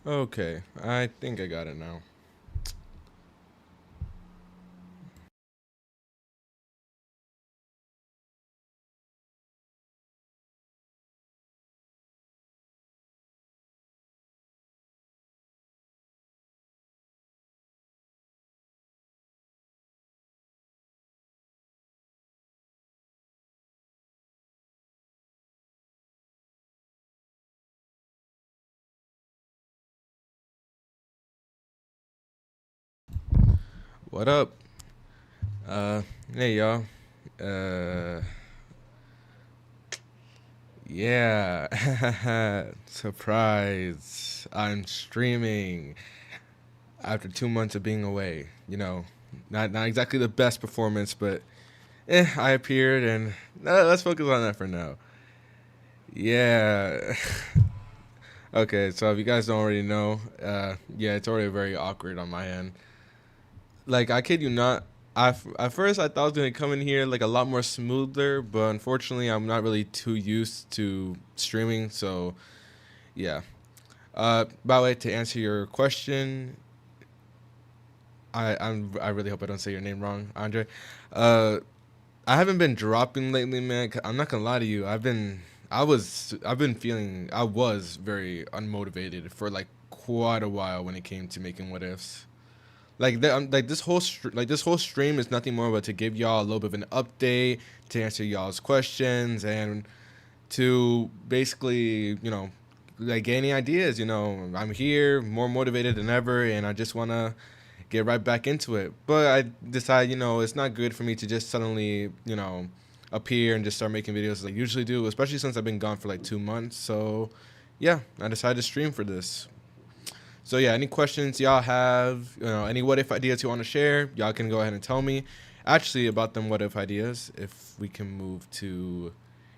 Okay, I think I got it now. What up? Uh, hey y'all. Uh, yeah. Surprise! I'm streaming after 2 months of being away. Not exactly the best performance, but I appeared, and let's focus on that for now. Yeah. Okay, so if you guys don't already know, yeah, it's already very awkward on my end. Like, I kid you not, at first I thought I was gonna come in here like a lot more smoother, but unfortunately I'm not really too used to streaming, so yeah. By the way, to answer your question, I really hope I don't say your name wrong, Andre. Uh, I haven't been dropping lately, man. I'm not gonna lie to you. I was very unmotivated for like quite a while when it came to making what ifs. Like this whole stream is nothing more but to give y'all a little bit of an update, to answer y'all's questions, and to basically, like get any ideas. I'm here, more motivated than ever, and I just wanna get right back into it. But I decide, it's not good for me to just suddenly, appear and just start making videos as I usually do, especially since I've been gone for like 2 months. So yeah, I decided to stream for this. So yeah, any questions y'all have, any what if ideas you want to share, y'all can go ahead and tell me. Actually, about them what if ideas, if we can move to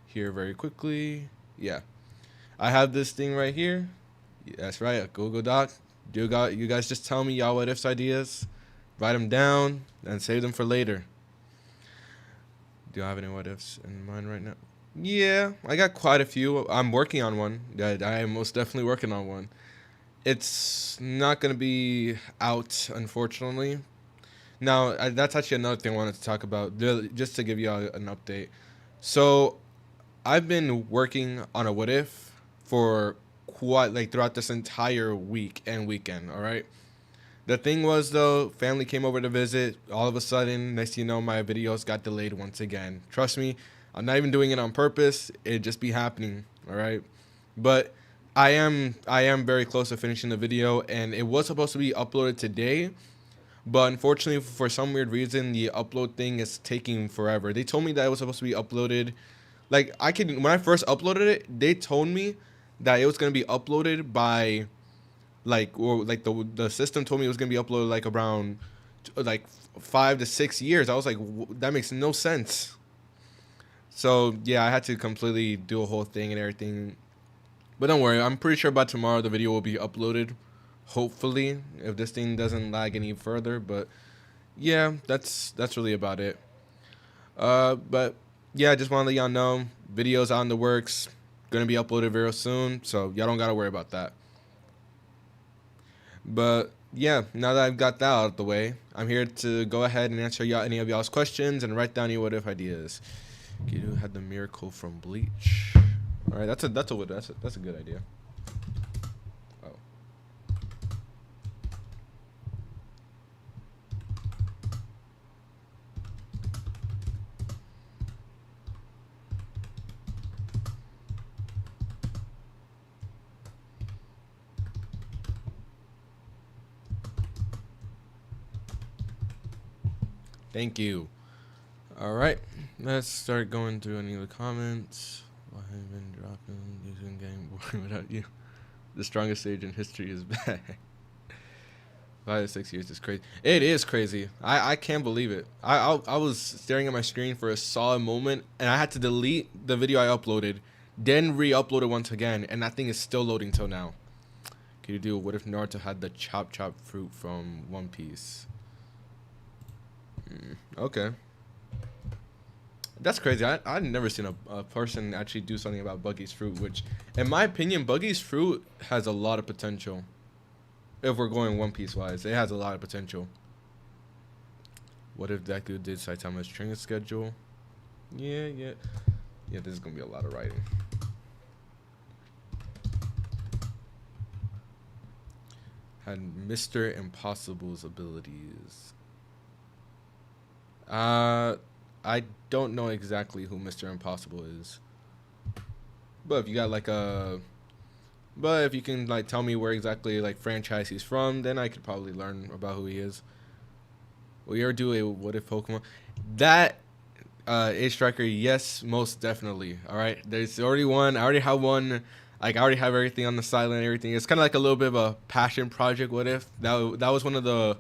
here very quickly. Yeah, I have this thing right here. That's right, a Google Doc. You guys just tell me y'all what ifs ideas, write them down, and save them for later. Do you have any what ifs in mind right now? Yeah, I got quite a few. I'm working on one. I am most definitely working on one. It's not gonna be out, unfortunately. Now, that's actually another thing I wanted to talk about, just to give you all an update. So, I've been working on a what if for quite like throughout this entire week and weekend. All right. The thing was though, family came over to visit. All of a sudden, next thing you know, my videos got delayed once again. Trust me, I'm not even doing it on purpose. It just be happening. All right. But I am very close to finishing the video, and it was supposed to be uploaded today, but unfortunately for some weird reason the upload thing is taking forever. They told me that it was supposed to be uploaded, like, when I first uploaded it, they told me that it was going to be uploaded by the system told me it was going to be uploaded like around like 5 to 6 years. I was like, that makes no sense. So yeah, I had to completely do a whole thing and everything. But don't worry, I'm pretty sure by tomorrow the video will be uploaded. Hopefully, if this thing doesn't lag any further. But yeah, that's really about it. But yeah, I just want to let y'all know, videos out in the works, gonna be uploaded very soon, so y'all don't gotta worry about that. But yeah, now that I've got that out of the way, I'm here to go ahead and answer y'all any of y'all's questions and write down your what if ideas. You had the miracle from Bleach. All right, that's a good idea. Oh, thank you. All right, let's start going through any of the comments. Why have you been dropping using Game Boy without you? The strongest stage in history is back. 5 to 6 years is crazy. It is crazy. I can't believe it. I was staring at my screen for a solid moment, and I had to delete the video I uploaded, then re-upload it once again, and that thing is still loading till now. Can you do what if Naruto had the chop fruit from One Piece? Okay. That's crazy. I've never seen a person actually do something about Buggy's fruit, which, in my opinion, Buggy's fruit has a lot of potential. If we're going One Piece wise, it has a lot of potential. What if Deku did Saitama's training schedule? Yeah. Yeah, this is gonna be a lot of writing. Had Mr. Impossible's abilities. I don't know exactly who Mr. Impossible is. But if you got like a but if you can like tell me where exactly like franchise he's from, then I could probably learn about who he is. Will you ever do a what if Pokemon? That Age Striker, yes, most definitely. All right, there's already one. I already have one. Like I already have everything on the sideline and everything. It's kind of like a little bit of a passion project. What if that was one of the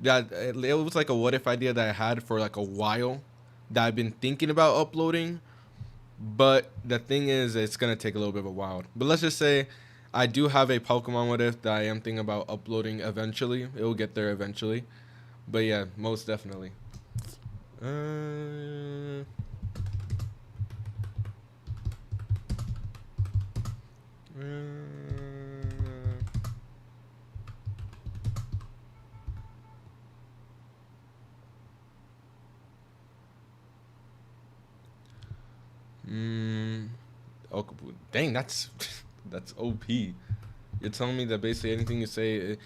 that it was like a what if idea that I had for like a while that I've been thinking about uploading. But the thing is, it's gonna take a little bit of a while. But let's just say I do have a Pokemon what if that I am thinking about uploading eventually. It will get there eventually. But yeah, most definitely. Uh, Okapu. Dang, that's that's OP. You're telling me that basically anything you say,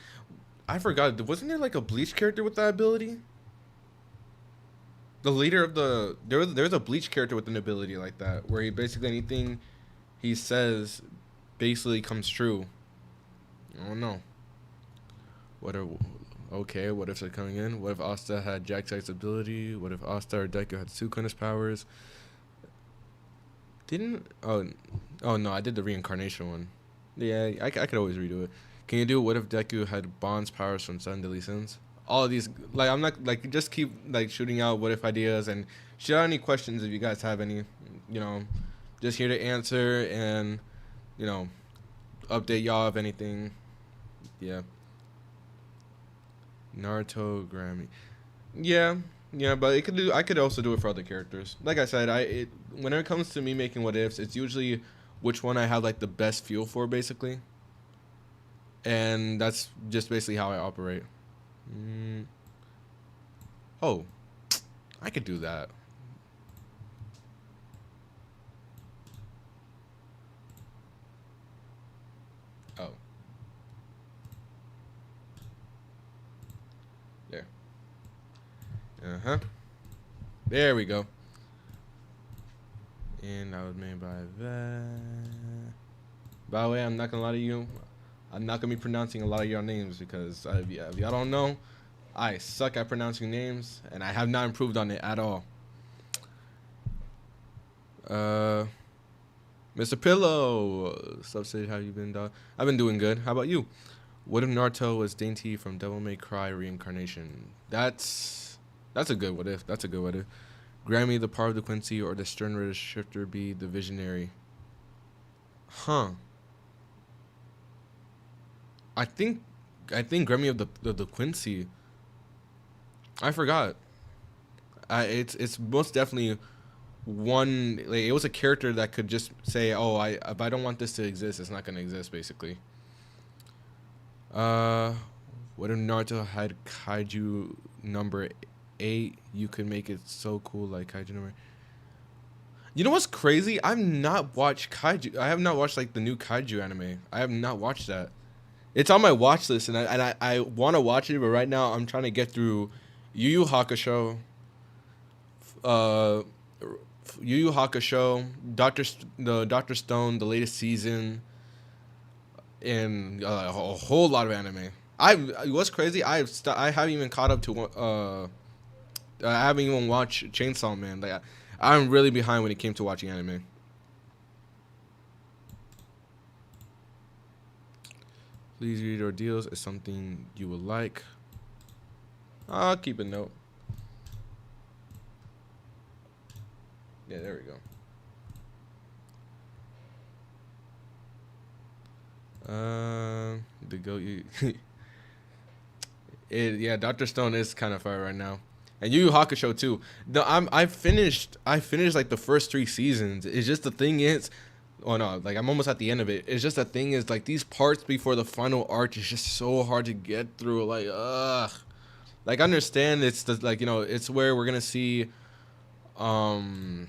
I forgot. Wasn't there like a Bleach character with that ability? The leader of the there's a Bleach character with an ability like that, where he basically anything he says basically comes true. I don't know. What if okay? What if they're coming in? What if Asta had Jack Knight's ability? What if Asta or Deku had Sukuna's powers? Didn't oh no, I did the reincarnation one. Yeah, I could always redo it. Can you do what if Deku had Bond's powers from Seven Deadly Sins? All of these, like I'm not like just keep like shooting out what if ideas and shoot out any questions if you guys have any. You know, just here to answer and you know update y'all if anything. Yeah. Naruto, Grammy. Yeah, but it could do. I could also do it for other characters. Like I said, when it comes to me making what ifs, it's usually which one I have like the best feel for, basically. And that's just basically how I operate. Oh, I could do that. Oh, there. There we go. And that was made by that. By the way, I'm not gonna lie to you. I'm not gonna be pronouncing a lot of your names because if y'all don't know, I suck at pronouncing names and I have not improved on it at all. Mr. Pillow, Subsidy, how you been, dog? I've been doing good. How about you? What if Naruto was Dainty from Devil May Cry Reincarnation? That's a good what if. That's a good what if. Grammy, the power of the Quincy, or the Stern Ridge Shifter be the Visionary? Huh. I think Grammy of the Quincy. I forgot. It's most definitely one. Like it was a character that could just say, "Oh, if I don't want this to exist, it's not gonna exist." Basically. What if Naruto had Kaiju number 8? You could make it so cool, like Kaiju number. You know what's crazy? I've not watched Kaiju. I have not watched like the new Kaiju anime. I have not watched that. It's on my watch list, and I want to watch it, but right now I'm trying to get through Yu Yu Hakusho, uh, Yu Yu Hakusho, Doctor Stone, the latest season, and a whole lot of anime. What's crazy? I haven't even caught up to I haven't even watched Chainsaw Man. Like I'm really behind when it came to watching anime. Please read our deals as something you would like. I'll keep a note. Yeah, there we go. The goat you. Yeah, Doctor Stone is kind of fire right now, and Yu Yu Hakusho too. I finished like the first 3 seasons. It's just the thing is, Oh no, like I'm almost at the end of it. It's just the thing is like these parts before the final arc is just so hard to get through. Like ugh. Like I understand it's the like it's where we're gonna see um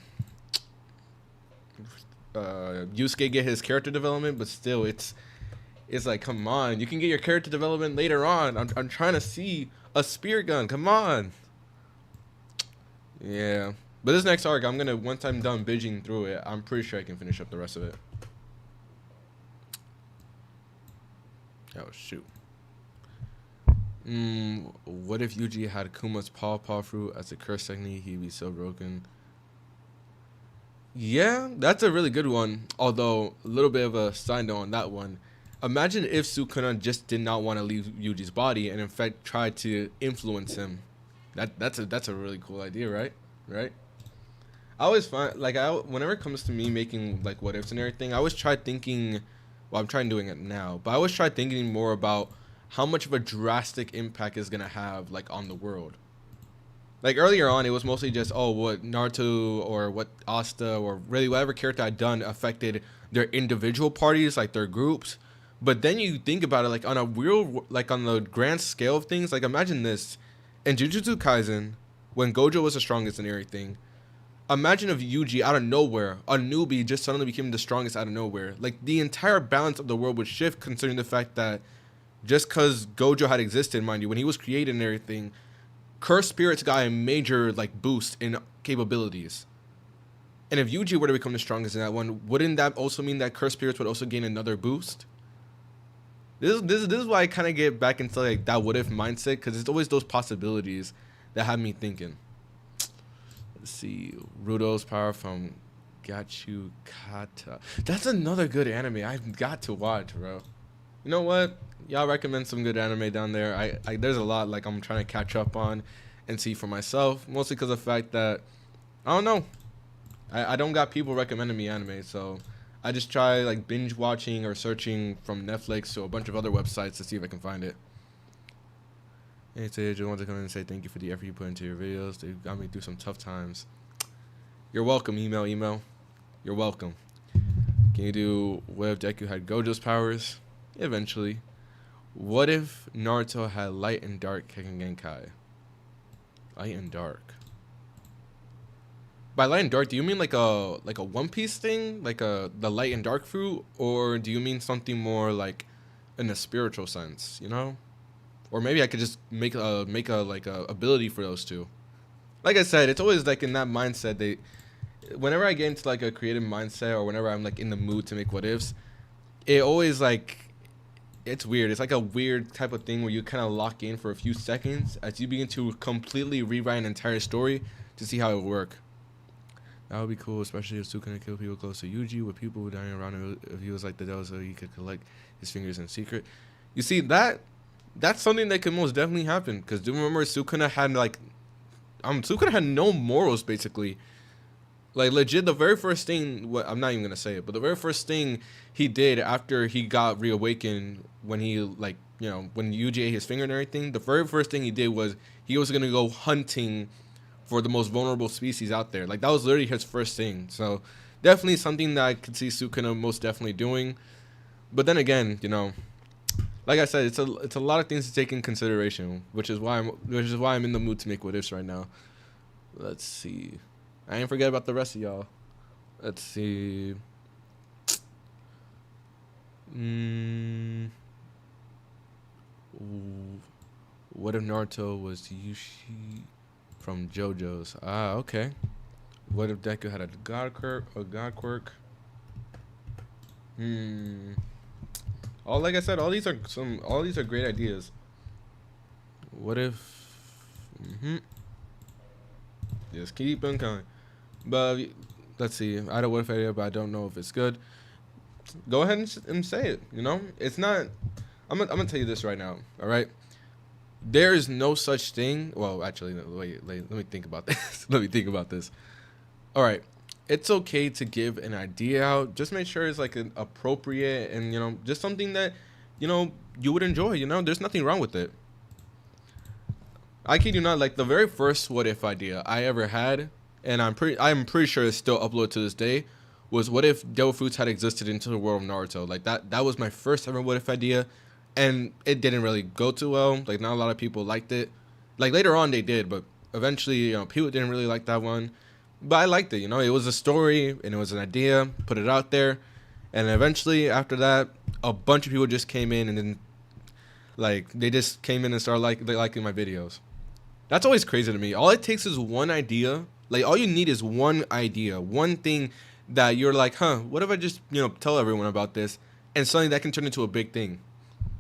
Yusuke get his character development, but still it's like come on, you can get your character development later on. I'm trying to see a spear gun. Come on. Yeah. But this next arc, I'm gonna once I'm done binging through it, I'm pretty sure I can finish up the rest of it. Oh shoot. What if Yuji had Kuma's paw fruit as a curse technique? He'd be so broken. Yeah, that's a really good one. Although a little bit of a side note on that one. Imagine if Sukuna just did not want to leave Yuji's body and in fact tried to influence him. That's a really cool idea, right? Right? I always find like whenever it comes to me making like what ifs and everything, I always try thinking. Well, I'm trying doing it now, but I always try thinking more about how much of a drastic impact is gonna have like on the world. Like earlier on, it was mostly just what Naruto or what Asta or really whatever character I'd done affected their individual parties, like their groups. But then you think about it like on a real like on the grand scale of things. Like imagine this in Jujutsu Kaisen when Gojo was the strongest and everything. Imagine if Yuji out of nowhere, a newbie, just suddenly became the strongest out of nowhere. Like the entire balance of the world would shift, considering the fact that just because Gojo had existed, mind you, when he was created and everything, Cursed Spirits got a major like boost in capabilities. And if Yuji were to become the strongest in that one, wouldn't that also mean that Cursed Spirits would also gain another boost? This is why I kind of get back into like that what if mindset, because it's always those possibilities that have me thinking. Let's see, Rudo's power from Gachu Kata. That's another good anime I've got to watch, bro. You know what? Y'all recommend some good anime down there. I there's a lot like I'm trying to catch up on and see for myself, mostly because of the fact that I don't know. I don't got people recommending me anime, so I just try like binge watching or searching from Netflix to a bunch of other websites to see if I can find it. Hey, today I just want to come in and say thank you for the effort you put into your videos. They got me through some tough times. You're welcome, email. You're welcome. Can you do what if Deku had Gojo's powers? Eventually. What if Naruto had light and dark Kekken Genkai? Light and dark. By light and dark, do you mean like a One Piece thing, like the light and dark fruit, or do you mean something more like in a spiritual sense? You know, or maybe I could just make a like a ability for those two. Like I said, it's always like in that mindset. Whenever I get into like a creative mindset, or whenever I'm like in the mood to make what ifs, it always like it's weird. It's like a weird type of thing where you kind of lock in for a few seconds as you begin to completely rewrite an entire story to see how it would work. That would be cool, especially if Sukuna killed people close to Yuji, with people dying around him. If he was like the devil, so he could collect his fingers in secret. You see, that's something that could most definitely happen. Because do you remember Sukuna had like, Sukuna had no morals basically. Like legit, the very first thing, I'm not even gonna say it, but the very first thing he did after he got reawakened, when he like, when Yuji ate his finger and everything, the very first thing he did was he was gonna go hunting for the most vulnerable species out there. Like that was literally his first thing. So definitely something that I could see Sukuna most definitely doing. But then again, like I said, it's a lot of things to take in consideration, which is why I'm in the mood to make what ifs right now. Let's see. I ain't forget about the rest of y'all. Let's see. What if Naruto was Yushi from JoJo's? Ah, okay. What if Deku had a god quirk? Like I said, all these are great ideas. What if? Just keep on coming. But let's see. I had a what if idea, but I don't know if it's good. Go ahead and say it. It's not. I'm gonna tell you this right now. All right. There is no such thing. Well, actually, wait. Let me think about this. All right. It's okay to give an idea out. Just make sure it's like an appropriate and just something that you would enjoy. There's nothing wrong with it. I kid you not. Like the very first what if idea I ever had, and I'm pretty sure it's still uploaded to this day, was what if devil fruits had existed into the world of Naruto? Like that was my first ever what if idea, and it didn't really go too well. Like not a lot of people liked it. Like later on they did, but eventually people didn't really like that one. But I liked it. It was a story and it was an idea. Put it out there, and eventually after that, a bunch of people just came in and then like they just came in and started liking my videos. That's always crazy to me. All it takes is one idea. Like all you need is one idea, one thing that you're like, huh, what if I just, tell everyone about this, and suddenly that can turn into a big thing.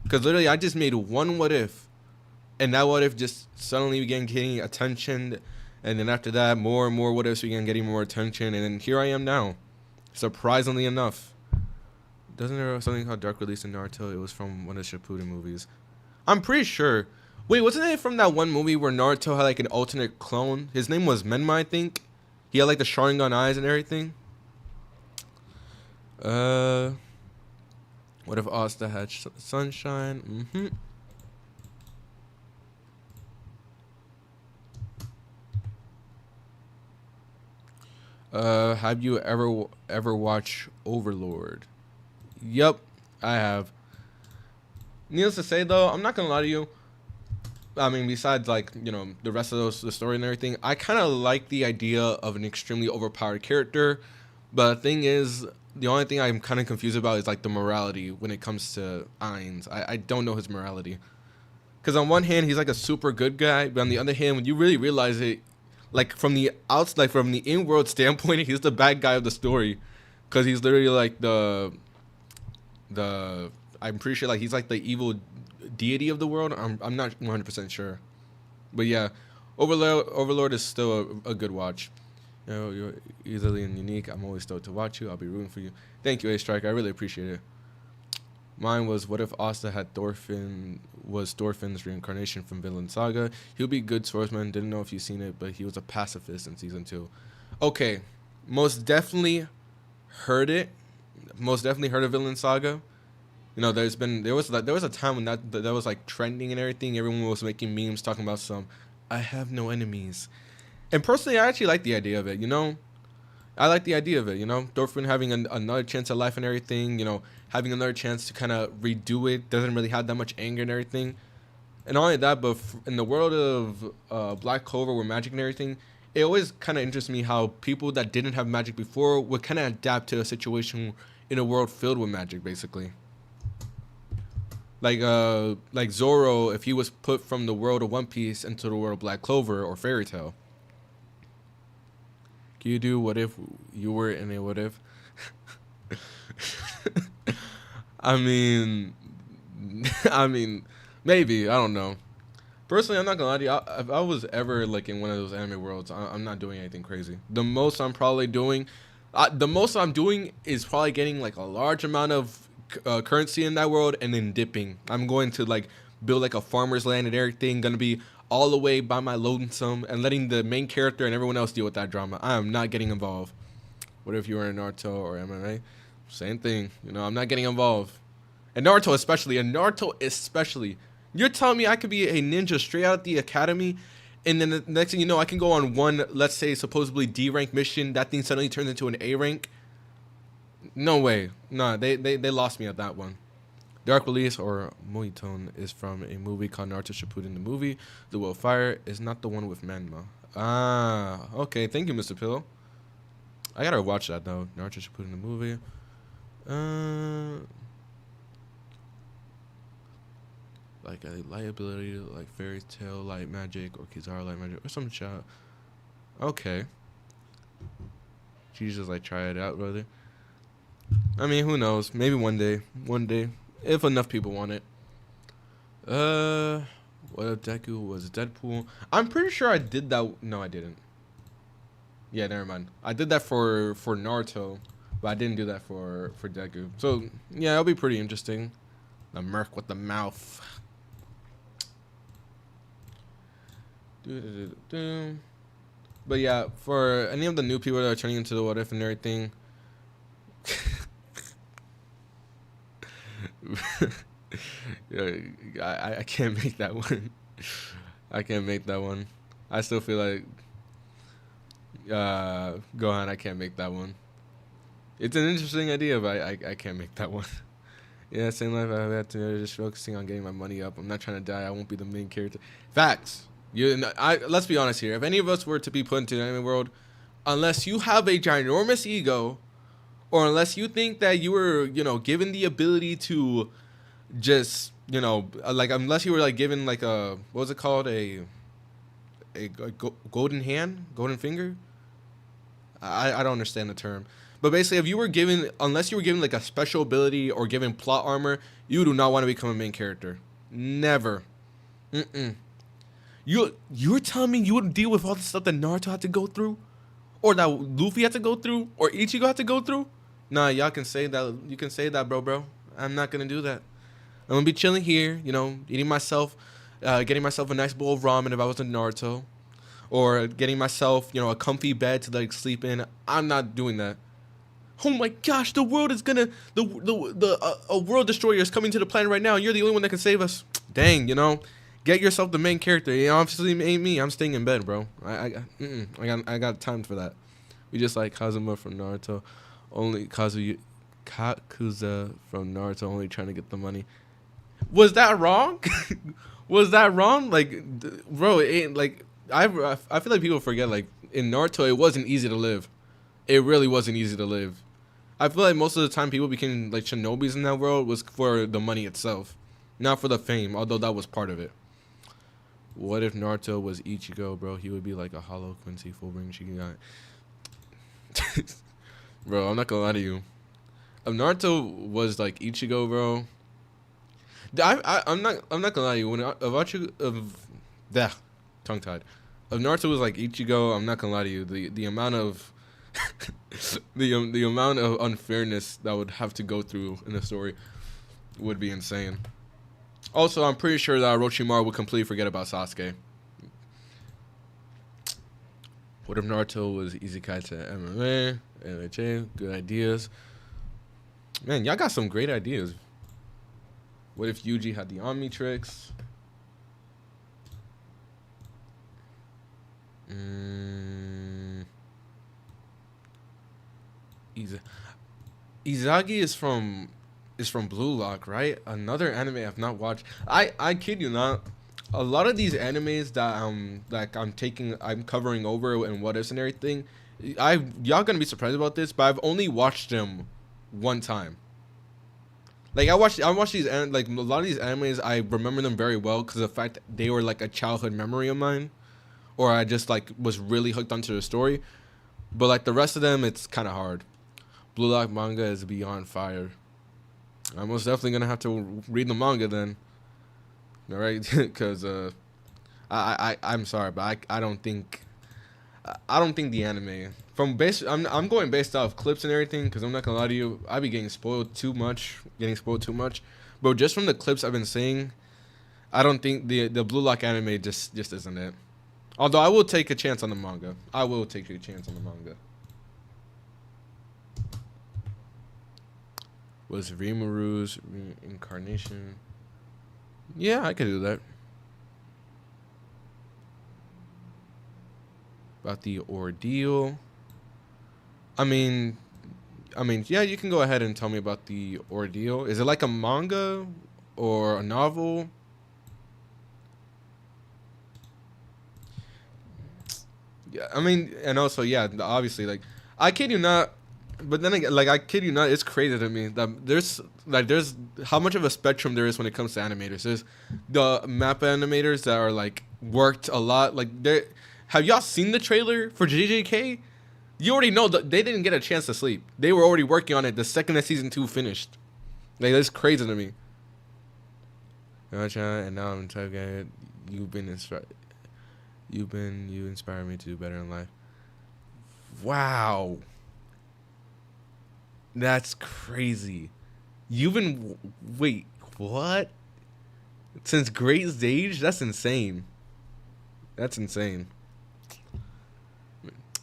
Because literally I just made one what if, and that what if just suddenly began getting attention, and then after that more and more what ifs began getting more attention, and then here I am now, surprisingly enough. Doesn't there have something called Dark Release in Naruto? It was from one of the Shippuden movies. I'm pretty sure. Wait, wasn't it from that one movie where Naruto had like an alternate clone? His name was Menma, I think. He had like the Sharingan eyes and everything. What if Asta had sunshine? Have you ever watched Overlord? Yep, I have. Needless to say, though, I'm not gonna lie to you. I mean, besides like the rest of the story and everything, I kind of like the idea of an extremely overpowered character. But the thing is, the only thing I'm kind of confused about is like the morality when it comes to Ainz. I don't know his morality. Because on one hand, he's like a super good guy, but on the other hand, when you really realize it, like from the outs, like from the in-world standpoint, he's the bad guy of the story. Because he's literally like I'm pretty sure like he's like the evil deity of the world. I'm not 100% sure, but yeah, Overlord is still a good watch. You're easily and unique. I'm always stoked to watch you. I'll be rooting for you. Thank you, A Strike. I really appreciate it. Mine was what if Asta had Thorfinn's reincarnation from Vinland Saga? He'll be good swordsman. Didn't know if you've seen it, but he was a pacifist in season 2. Okay, most definitely heard it. Most definitely heard of Vinland Saga. There was a time when that was like trending and everything. Everyone was making memes talking about I have no enemies. And personally, I actually like the idea of it. I like the idea of it. Thorfinn having another chance at life and everything. Having another chance to kind of redo it. Doesn't really have that much anger and everything. And not only that, but in the world of Black Clover with magic and everything, it always kind of interests me how people that didn't have magic before would kind of adapt to a situation in a world filled with magic, basically. Like Zoro, if he was put from the world of One Piece into the world of Black Clover or Fairy Tail. Can you do what if you were in a what if? I mean, maybe, I don't know. Personally, I'm not gonna lie to you. If I was ever like in one of those anime worlds, I'm not doing anything crazy. The most I'm doing is probably getting like a large amount of currency in that world and then dipping. I'm going to like build like a farmer's land and everything. Gonna be all the way by my lonesome and letting the main character and everyone else deal with that drama. I am not getting involved. What if you were in Naruto or MMA? Same thing. I'm not getting involved. And Naruto especially. You're telling me I could be a ninja straight out of the academy, and then the next thing you know, I can go on one, let's say, supposedly D rank mission. That thing suddenly turns into an A rank. No way. Nah, they lost me at that one. Dark Release or Moiton is from a movie called Naruto Shippuden. The movie, The Will of Fire, is not the one with Menma. Ah, okay. Thank you, Mr. Pillow. I gotta watch that though. Naruto Shippuden the movie. Like a light ability, like Fairy Tail light magic or Kizaru light magic or some shit. Okay. Jesus, like try it out, brother. I mean, who knows? Maybe one day, if enough people want it. What if Deku was Deadpool? I'm pretty sure I did that. No, I didn't. Yeah, never mind. I did that for Naruto, but I didn't do that for Deku. So yeah, it'll be pretty interesting. The merc with the mouth. But yeah, for any of the new people that are turning into the what if and everything. Yeah, I can't make that one. I can't make that one. I still feel like Gohan, I can't make that one. It's an interesting idea, but I can't make that one. Yeah, same life. I have to just focusing on getting my money up. I'm not trying to die. I won't be the main character. Facts. Let's be honest here. If any of us were to be put into the anime world, unless you have a ginormous ego, or unless you think that you were, given the ability to just, like, unless you were like given like a, what was it called, golden hand, golden finger. I don't understand the term. But basically, if you were given, unless you were given like a special ability or given plot armor, you do not want to become a main character. Never. Mm-mm. You're telling me you wouldn't deal with all the stuff that Naruto had to go through, or that Luffy had to go through, or Ichigo had to go through? Nah, y'all can say that. You can say that, bro. I'm not gonna do that. I'm gonna be chilling here, eating myself, getting myself a nice bowl of ramen if I was in Naruto, or getting myself, a comfy bed to like sleep in. I'm not doing that. Oh my gosh, the world is gonna a world destroyer is coming to the planet right now. And you're the only one that can save us. Dang, get yourself the main character. Obviously ain't me. I'm staying in bed, bro. I got time for that. We just like Kazuma from Naruto, only Kazuya, Kakuza from Naruto, only trying to get the money. Was that wrong? Was that wrong? Like, bro, it ain't like I feel like people forget like in Naruto it wasn't easy to live. It really wasn't easy to live. I feel like most of the time people became like shinobis in that world was for the money itself, not for the fame, although that was part of it. What if Naruto was Ichigo, bro? He would be like a hollow Quincy Fullbring Shikigai. Bro, I'm not gonna lie to you. If Naruto was like Ichigo, bro, I'm not gonna lie to you. Tongue tied. If Naruto was like Ichigo, I'm not gonna lie to you. The amount of the amount of unfairness that would have to go through in the story would be insane. Also, I'm pretty sure that Orochimaru would completely forget about Sasuke. What if Naruto was Isekai to MMA, MHA? Good ideas. Man, y'all got some great ideas. What if Yuji had the Omnitrix? Izagi is from Blue Lock, right? Another anime I've not watched. I kid you not. A lot of these animes that I'm covering over and what ifs and everything, y'all gonna be surprised about this, but I've only watched them one time. Like I watched these like a lot of these animes, I remember them very well because of the fact that they were like a childhood memory of mine, or I just like was really hooked onto the story. But like the rest of them, it's kind of hard. Blue Lock manga is beyond fire. I'm most definitely gonna have to read the manga then. All right, because I'm sorry, but I don't think the anime I'm going based off clips and everything because I'm not gonna lie to you, I be getting spoiled too much, but just from the clips I've been seeing, I don't think the Blue Lock anime just isn't it. Although I will take a chance on the manga. Was Rimaru's reincarnation? Yeah, I could do that. About the ordeal. I mean, yeah, you can go ahead and tell me about the ordeal. Is it like a manga or a novel? Yeah, I mean, and also, yeah, obviously, like, I kid you not, but then again, like, I kid you not, it's crazy to me that there's how much of a spectrum there is when it comes to animators. There's the map animators that are like worked a lot. Like, have y'all seen the trailer for JJK? You already know that they didn't get a chance to sleep. They were already working on it the second that season 2 finished. Like, that's crazy to me. And now I'm type guy. You inspire me to do better in life. Wow. That's crazy. Wait, what? Since Great Age? That's insane.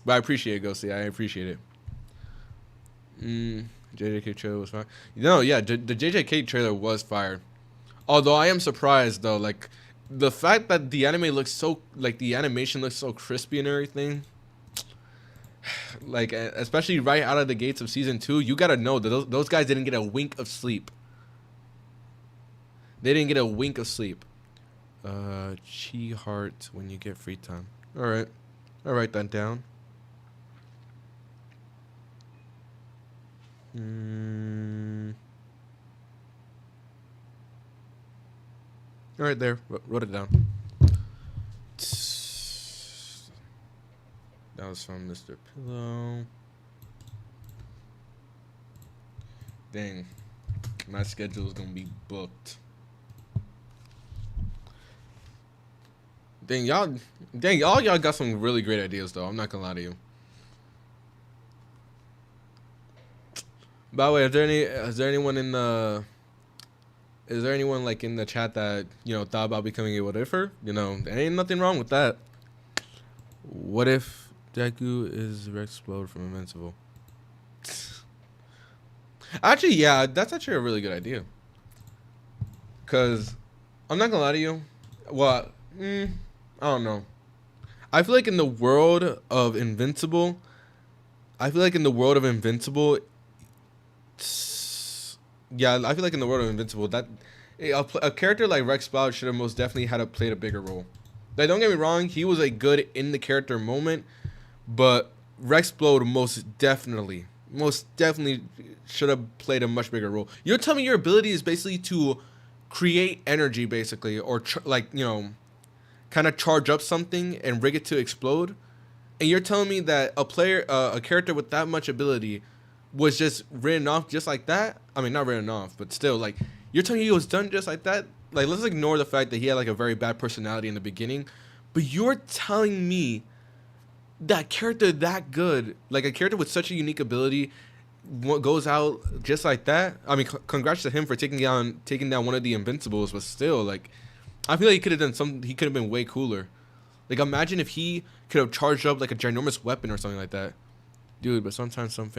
But I appreciate it, Ghosty. I appreciate it. JJK trailer was fire. Yeah, the JJK trailer was fire. Although I am surprised though, like the fact that the anime looks so, like the animation looks so crispy and everything. Like especially right out of the gates of season 2, you gotta know that those guys didn't get a wink of sleep. They didn't get a wink of sleep. Chi heart when you get free time. All right, I'll write that down. All right, there. Wrote it down. That was from Mr. Pillow. Dang, my schedule is gonna be booked. Dang, all y'all got some really great ideas though. I'm not gonna lie to you. By the way, is there anyone in the is there anyone like in the chat that thought about becoming a what ifer? There ain't nothing wrong with that. What if Deku is Rexplode from Invincible? Actually, yeah, that's actually a really good idea. Cause I'm not gonna lie to you. Well, I don't know. I feel like in the world of Invincible, yeah, I feel like in the world of Invincible that a character like Rexplode should have most definitely had played a bigger role. Like, don't get me wrong, he was a good in the character moment, but Rexplode most definitely should have played a much bigger role. You're telling me your ability is basically to create energy, basically, or kind of charge up something and rig it to explode, and you're telling me that a character with that much ability was just written off just like that? I mean, not written off, but still, like, you're telling me he was done just like that? Like, let's ignore the fact that he had like a very bad personality in the beginning, but you're telling me that character that good, like a character with such a unique ability, what goes out just like that? I mean, congrats to him for taking down one of the Invincibles, but still, like, I feel like he could have done something. He could have been way cooler. Like, imagine if he could have charged up like a ginormous weapon or something like that. Dude, but sometimes some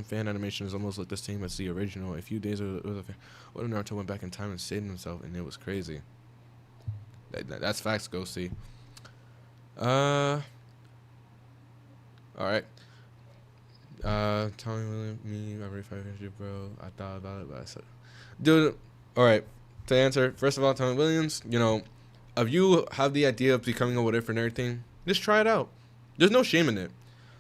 fan animations almost look the same as the original. A few days what if Naruto went back in time and saved himself, and it was crazy. That's facts, Ghosty. All right. Tommy me every 500, bro. I thought about it, but I said, dude. All right. To answer, first of all, Tommy Williams, if you have the idea of becoming a what if and everything, just try it out. There's no shame in it.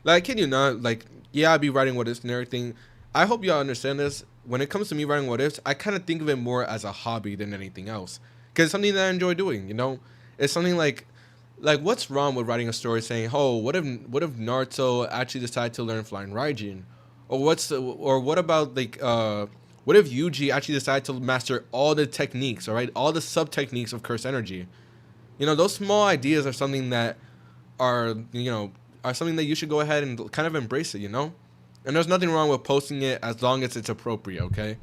Like, I kid you not, like, yeah, I'd be writing what ifs and everything. I hope y'all understand this. When it comes to me writing what ifs, I kind of think of it more as a hobby than anything else. Because it's something that I enjoy doing, It's something like what's wrong with writing a story saying, oh, what if Naruto actually decided to learn Flying Raijin? Or what about, like, what if Yuji actually decided to master all the techniques, all right? All the sub-techniques of Curse Energy? Those small ideas are something that are something that you should go ahead and kind of embrace it, And there's nothing wrong with posting it as long as it's appropriate, okay?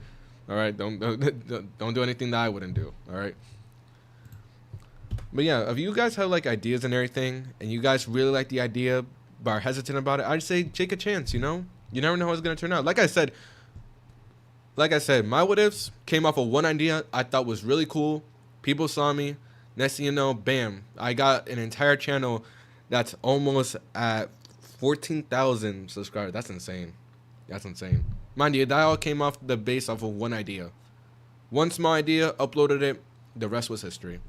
All right, don't do anything that I wouldn't do, all right? But yeah, if you guys have like ideas and everything, and you guys really like the idea but are hesitant about it, I'd say take a chance, You never know how it's gonna turn out. Like I said, my what ifs came off of one idea I thought was really cool. People saw me. Next thing you know, bam, I got an entire channel that's almost at 14,000 subscribers. That's insane. Mind you, that all came off the base off of one idea. One small idea, uploaded it. The rest was history.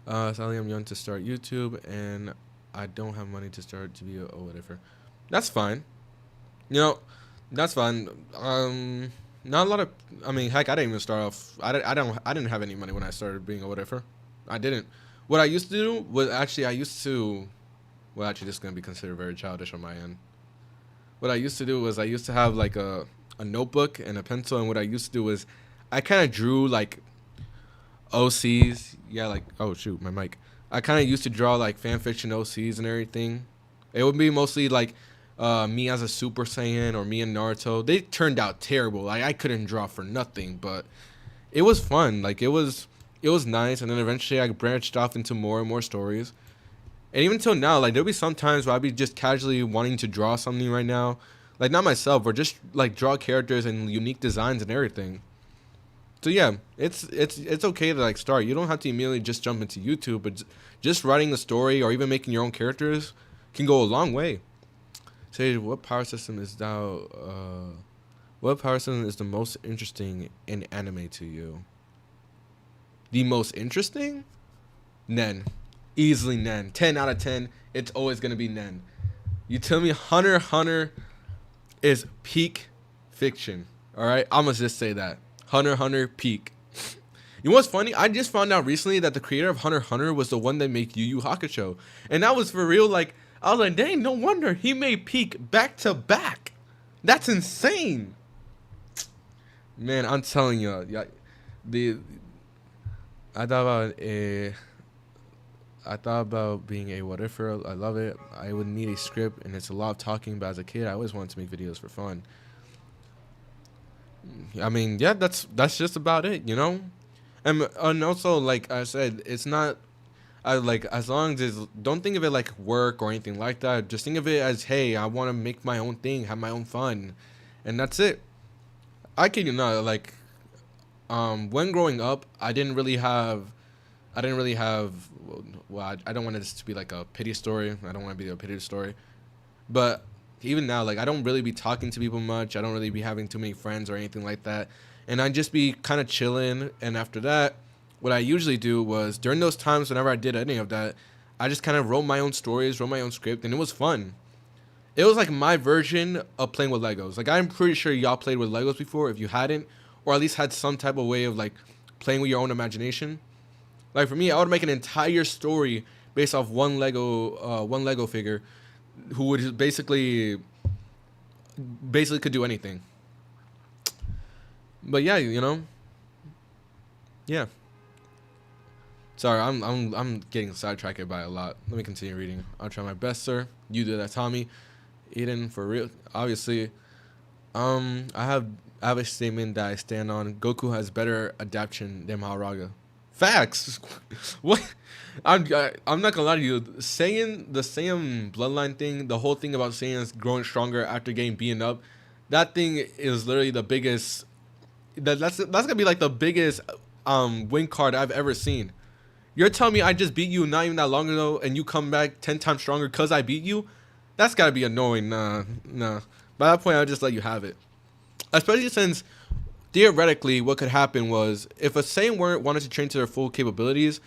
Sadly, I'm young to start YouTube, and I don't have money to start to be a whatever. That's fine. That's fine. Not a lot of. I mean, heck, I didn't even start off. I didn't have any money when I started being a whatever. I didn't. What I used to do was actually this is gonna be considered very childish on my end. What I used to do was I used to have like a notebook and a pencil, and what I used to do was I kind of drew like OCs. Yeah, like, oh shoot, my mic. I kind of used to draw like fan fiction OCs and everything. It would be mostly like me as a Super Saiyan or me and Naruto. They turned out terrible. Like, I couldn't draw for nothing, but it was fun. Like, it was nice. And then eventually I branched off into more and more stories. And even till now, like, there'll be some times where I'll be just casually wanting to draw something right now. Like, not myself, or just like draw characters and unique designs and everything. So yeah, it's okay to like start. You don't have to immediately just jump into YouTube, but just writing the story or even making your own characters can go a long way. Sage, what power system is thou? What power system is the most interesting in anime to you? The most interesting? Nen. Easily Nen. 10 out of 10. It's always going to be Nen. You tell me Hunter x Hunter is peak fiction. All right? I'm going to just say that. Hunter x Hunter peak. You know what's funny? I just found out recently that the creator of Hunter x Hunter was the one that made Yu Yu Hakusho. And that was for real. Like, I was like, dang, no wonder he made peak back to back. That's insane. Man, I'm telling you. Yeah, I thought about a... I thought about being a what ifer. I love it. I would need a script, and it's a lot of talking. But as a kid, I always wanted to make videos for fun. I mean, yeah, that's just about it, you know. And also, like I said, it's not. I like as long as it's, don't think of it like work or anything like that. Just think of it as, hey, I want to make my own thing, have my own fun, and that's it. I kid you not. Like, when growing up, I didn't really have. Well, I don't want this to be like a pity story. I don't want to be a pity story. But even now, like I don't really be talking to people much. I don't really be having too many friends or anything like that. And I just be kind of chilling. And after that, what I usually do was during those times whenever I did any of that, I just kind of wrote my own stories, wrote my own script, and it was fun. It was like my version of playing with Legos. Like I'm pretty sure y'all played with Legos before. If you hadn't, or at least had some type of way of like playing with your own imagination. Like for me, I would make an entire story based off one Lego figure, who would basically could do anything. But yeah, you know, yeah. Sorry, I'm getting sidetracked by a lot. Let me continue reading. I'll try my best, sir. You do that, Tommy. Eden, for real. Obviously, I have a statement that I stand on. Goku has better adaptation than Maharaga. Facts. What? I'm not gonna lie to you. Saying the Saiyan bloodline thing, the whole thing about Saiyans growing stronger after getting beaten up, that thing is literally the biggest. That's gonna be like the biggest win card I've ever seen. You're telling me I just beat you not even that long ago, and you come back 10 times stronger because I beat you? That's gotta be annoying. Nah, nah. By that point, I'll just let you have it. Especially since theoretically, what could happen was if a Saiyan weren't wanted to train to their full capabilities,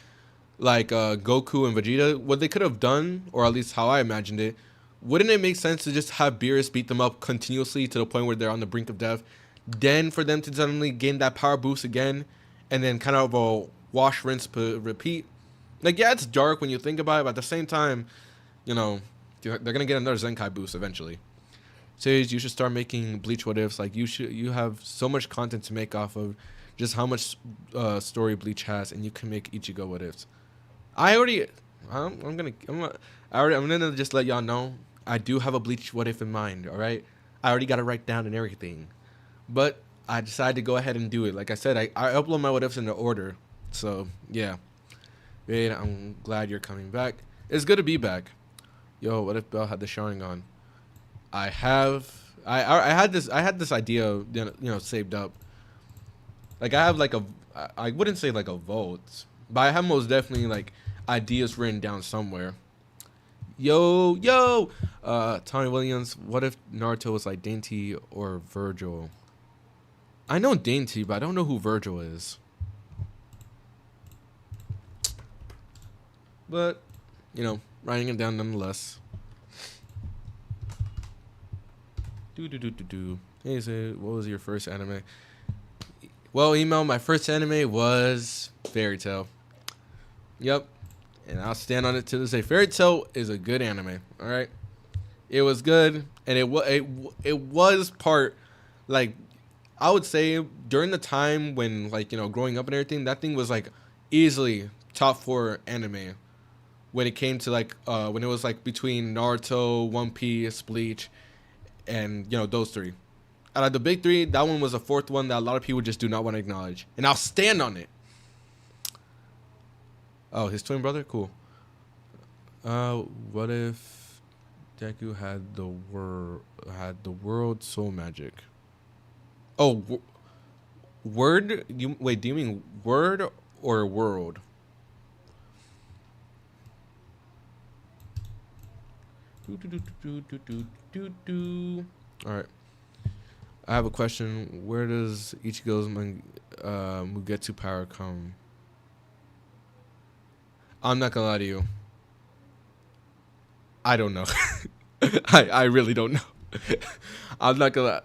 like Goku and Vegeta, what they could have done, or at least how I imagined it, wouldn't it make sense to just have Beerus beat them up continuously to the point where they're on the brink of death, then for them to suddenly gain that power boost again, and then kind of a wash, rinse, repeat? Like, yeah, it's dark when you think about it, but at the same time, you know, they're gonna get another Zenkai boost eventually. Sage, you should start making Bleach what ifs. Like you have so much content to make off of just how much story Bleach has, and you can make Ichigo what ifs. I'm gonna just let y'all know I do have a Bleach what if in mind. All right, I already got it right down and everything, but I decided to go ahead and do it. Like I said, I upload my what ifs in the order. So yeah, Wade, I'm glad you're coming back. It's good to be back. Yo, what if Bell had the Sharingan? I had this idea, you know, saved up. Like I have like I wouldn't say like a vault, but I have most definitely like ideas written down somewhere. Yo, Tommy Williams. What if Naruto was like Dainty or Virgil? I know Dainty, but I don't know who Virgil is. But you know, writing it down nonetheless. Hey, so what was your first anime? Well, email, my first anime was Fairy Tail. Yep. And I'll stand on it to this day. Fairy Tail is a good anime. All right. It was good. And it was part, like, I would say during the time when, like, you know, growing up and everything, that thing was, like, easily top 4 anime. When it came to, like, when it was, like, between Naruto, One Piece, Bleach, and you know those 3. Out of the big 3, that one was the 4th one that a lot of people just do not want to acknowledge, and I'll stand on it. Oh, his twin brother, cool. What if Deku had the world soul magic? Oh, word? Wait, do you mean word or world? All right. I have a question. Where does Ichigo's Mugetsu power come? I'm not gonna lie to you. I don't know. I really don't know. I'm not gonna.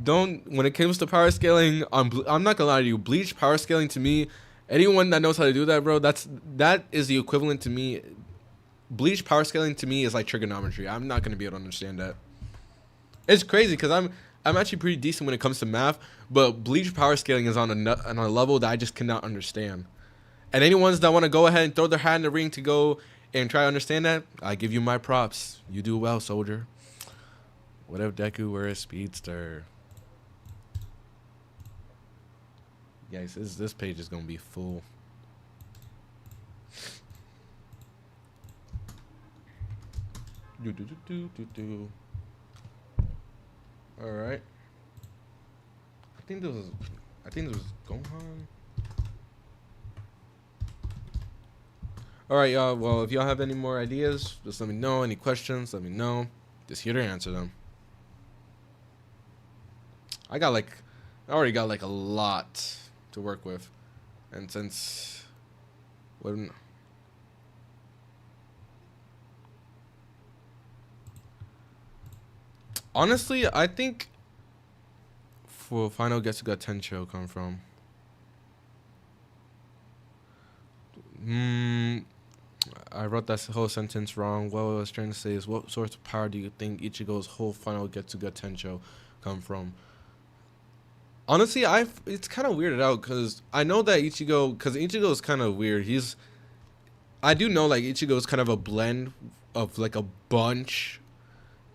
Don't when it comes to power scaling. I'm not gonna lie to you. Bleach power scaling to me. Anyone that knows how to do that, bro, that is the equivalent to me. Bleach power scaling to me is like trigonometry. I'm not gonna be able to understand that. It's crazy because I'm actually pretty decent when it comes to math, but Bleach power scaling is on a level that I just cannot understand. And anyone that want to go ahead and throw their hat in the ring to go and try to understand that, I give you my props. You do well, soldier. What if Deku were a speedster? Guys, this page is gonna be full. All right. I think this was Gohan. All right, y'all. Well, if y'all have any more ideas, just let me know. Any questions, let me know. Just here to answer them. I already got like a lot to work with, and since when. Honestly, I think for Final Getsuga Tencho come from. I wrote that whole sentence wrong. What I was trying to say is, what source of power do you think Ichigo's whole Final Getsuga Tencho come from? Honestly, it's kind of weirded out because I know that Ichigo is kind of weird. I do know like Ichigo is kind of a blend of like a bunch.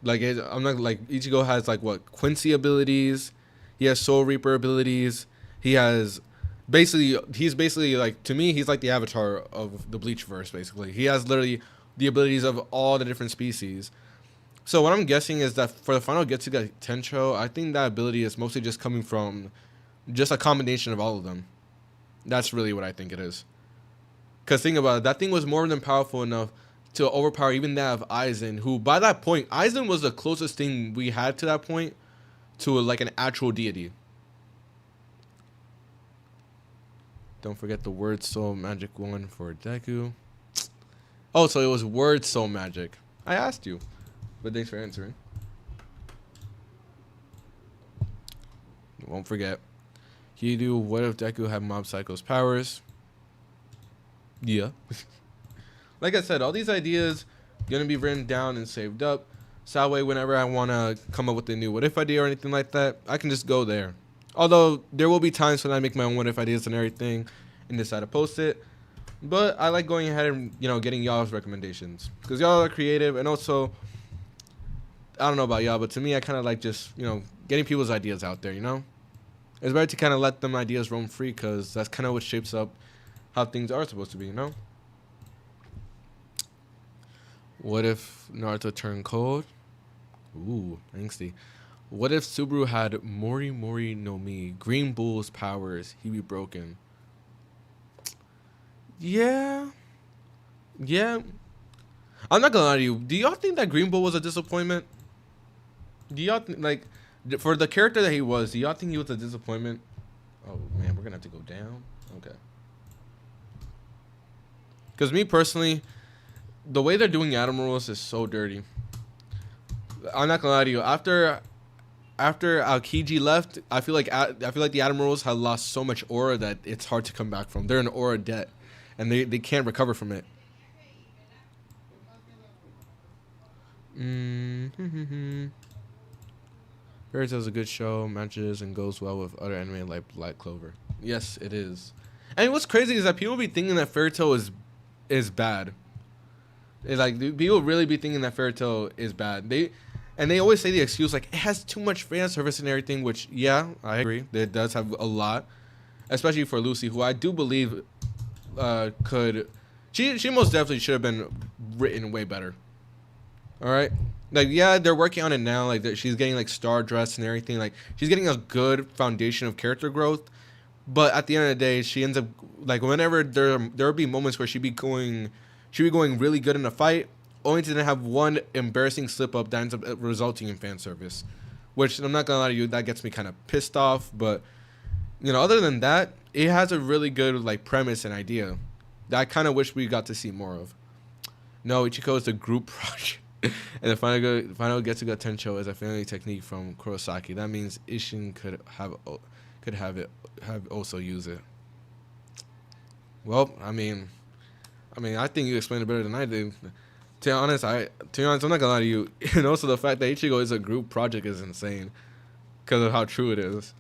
I'm not like Ichigo has like what Quincy abilities, he has Soul Reaper abilities, he's basically like, to me he's like the avatar of the Bleachverse. Basically, he has literally the abilities of all the different species. So what I'm guessing is that for the Final Getsuga Tencho, I think that ability is mostly just coming from just a combination of all of them. That's really what I think it is. Because think about it, that thing was more than powerful enough to overpower even that of Aizen, who by that point, Aizen was the closest thing we had to that point to like an actual deity. Don't forget the Word Soul Magic one for Deku. Oh, so it was Word Soul Magic. I asked you, but thanks for answering. Won't forget. Hidu, what if Deku had Mob Psycho's powers? Yeah. Like I said, all these ideas gonna be written down and saved up. So that way, whenever I wanna come up with a new what if idea or anything like that, I can just go there. Although there will be times when I make my own what if ideas and everything, and decide to post it. But I like going ahead and getting y'all's recommendations because y'all are creative, and also I don't know about y'all, but to me, I kind of like just getting people's ideas out there. It's better to kind of let them ideas roam free because that's kind of what shapes up how things are supposed to be. What if Naruto turned cold? Ooh, angsty. What if Subaru had Mori Mori no Mi, Green Bull's powers? He'd be broken. Yeah. I'm not gonna lie to you. Do y'all think that Green Bull was a disappointment? Do y'all like, for the character that he was, do y'all think he was a disappointment? Oh man, we're gonna have to go down. Okay. Because me personally, the way they're doing Admirals is so dirty. I'm not gonna lie to you. After Aokiji left, I feel like the Admirals had lost so much aura that it's hard to come back from. They're in aura debt, and they can't recover from it. Fairy Tail's a good show, matches and goes well with other anime like Black Clover. Yes, it is. And what's crazy is that people be thinking that Fairy Tail is bad. It's like people really be thinking that Fairy Tail is bad. They always say the excuse like it has too much fan service and everything, which yeah, I agree. It does have a lot, especially for Lucy, who I do believe she most definitely should have been written way better. All right, like yeah, they're working on it now. Like she's getting like star dress and everything. Like she's getting a good foundation of character growth. But at the end of the day, she ends up like whenever there'll be moments where she'd be going really good in a fight, only to then have one embarrassing slip up that ends up resulting in fan service, which I'm not gonna lie to you, that gets me kind of pissed off. But other than that, it has a really good like premise and idea that I kind of wish we got to see more of. No, Ichiko is the group project, and the final Getsuga Tencho is a family technique from Kurosaki. That means Ishin could have also use it. Well, I think you explained it better than I did. To be honest, I'm not gonna lie to you. And also the fact that Ichigo is a group project is insane, because of how true it is.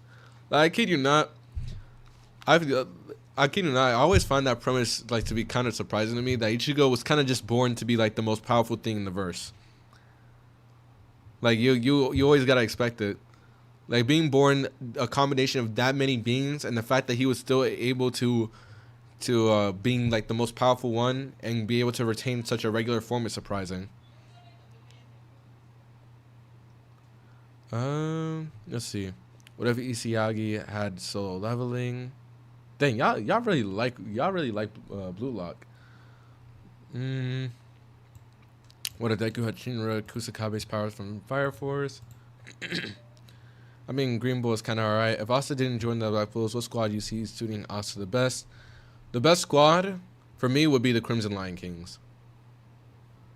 Like, I kid you not. I kid you not. I always find that premise like to be kind of surprising to me. That Ichigo was kind of just born to be like the most powerful thing in the verse. Like you always gotta expect it. Like being born a combination of that many beings, and the fact that he was still able to being like the most powerful one and be able to retain such a regular form is surprising. Let's see. What if Isayagi had solo leveling? Dang, y'all really like Blue Lock. What if Deku had Shinra Kusakabe's powers from Fire Force? Green Bull is kind of alright. If Asta didn't join the Black Bulls, what squad you see suiting Asta the best? The best squad for me would be the Crimson Lion Kings.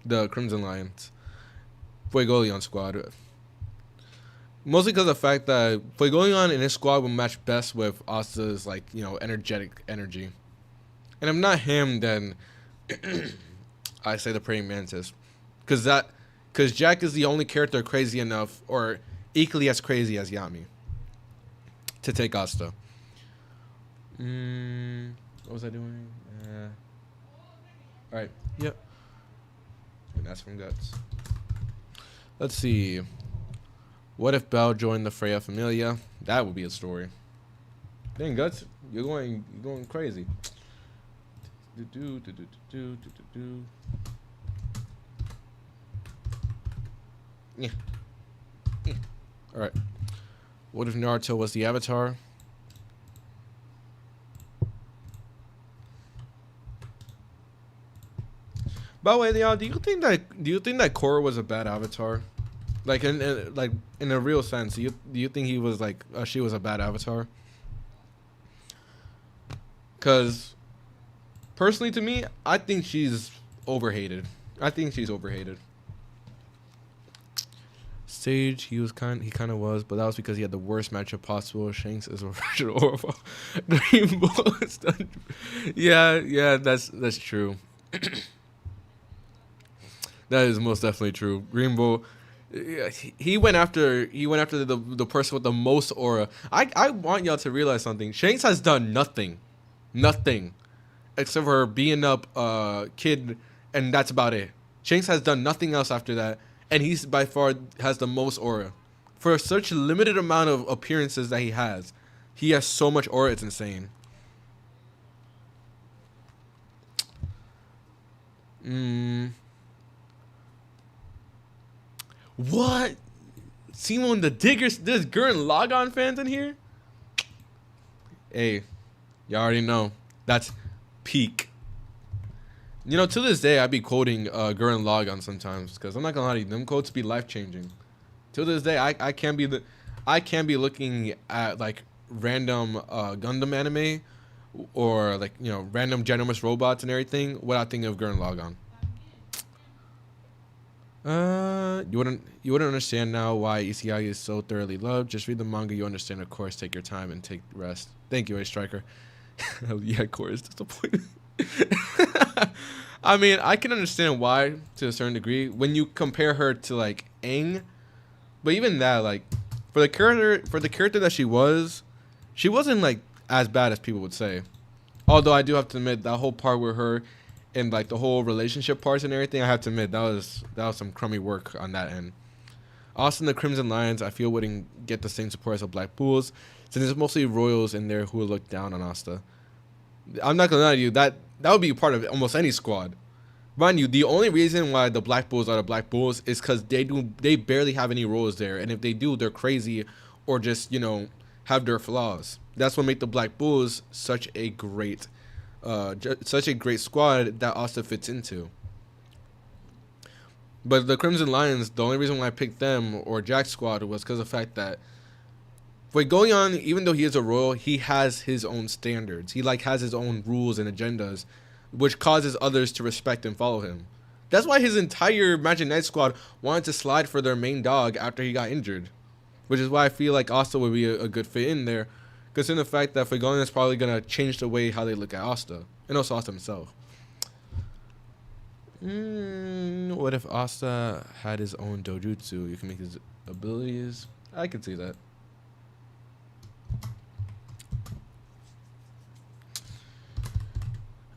The Crimson Lions. Fuegoleon squad. Mostly because of the fact that Fuegoleon and his squad would match best with Asta's energetic energy. And if not him, then I say the Praying Mantis. Because Jack is the only character crazy enough, or equally as crazy as Yami, to take Asta. What was I doing? Alright, yep. And that's from Guts. Let's see. What if Bell joined the Freya Familia? That would be a story. Dang, Guts, you're going crazy. Yeah. Alright. What if Naruto was the Avatar? By the way, y'all, do you think that Korra was a bad Avatar? Like in a real sense, do you think he was like she was a bad Avatar? Because personally, to me, I think she's overhated. Sage, he kind of was, but that was because he had the worst matchup possible. Shanks is original Orville. Green Bull is done. Yeah, that's true. That is most definitely true. Green Bull, he went after the person with the most aura. I want y'all to realize something. Shanks has done nothing, except for beating up Kid, and that's about it. Shanks has done nothing else after that, and he's by far has the most aura. For such a limited amount of appearances that he has so much aura. It's insane. What? Simon the Diggers? There's Gurren Lagann fans in here? Hey, y'all already know. That's peak. To this day, I be quoting Gurren Lagann sometimes, because I'm not gonna lie to you, them quotes be life changing. To this day, I can't be looking at like random Gundam anime or like random ginormous robots and everything without thinking of Gurren Lagann. You wouldn't understand now why Isayagi is so thoroughly loved. Just read the manga, you understand. Of course, take your time and take rest. Thank you, A Striker. Yeah, Core is disappointed. I can understand why to a certain degree when you compare her to like Aang, but even that, like for the character that she wasn't like as bad as people would say. Although I do have to admit that whole part with her and like the whole relationship parts and everything, I have to admit that was some crummy work on that end. Austin, the Crimson Lions, I feel wouldn't get the same support as the Black Bulls, since there's mostly royals in there who would look down on Asta. I'm not gonna lie to you, that would be part of almost any squad. Mind you, the only reason why the Black Bulls are the Black Bulls is because they barely have any roles there, and if they do, they're crazy or just have their flaws. That's what make the Black Bulls such a great squad that Asta fits into. But the Crimson Lions, the only reason why I picked them or Jack Squad was because of the fact that for Goyon, even though he is a royal, he has his own standards. He like has his own rules and agendas, which causes others to respect and follow him. That's why his entire Magic Knight squad wanted to slide for their main dog after he got injured, which is why I feel like Asta would be a good fit in there, considering the fact that Fuegoleon is probably gonna change the way how they look at Asta and also Asta himself. What if Asta had his own dojutsu? You can make his abilities. I could see that.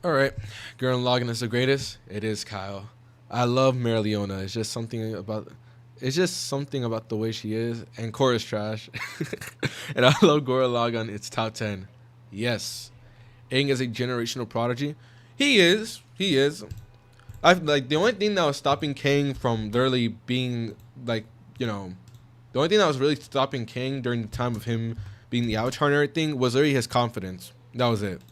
All right, Gurren Lagann is the greatest. It is Kyle. I love Mereoleona. It's just something about. It's just something about the way she is. And Korra's trash. And I love Gurren Lagann. It's top 10. Yes, Aang is a generational prodigy. He is. He is. I like the only thing that was stopping Kang from literally being like, you know, the only thing that was really stopping Kang during the time of him being the Avatar and everything was literally his confidence. That was it.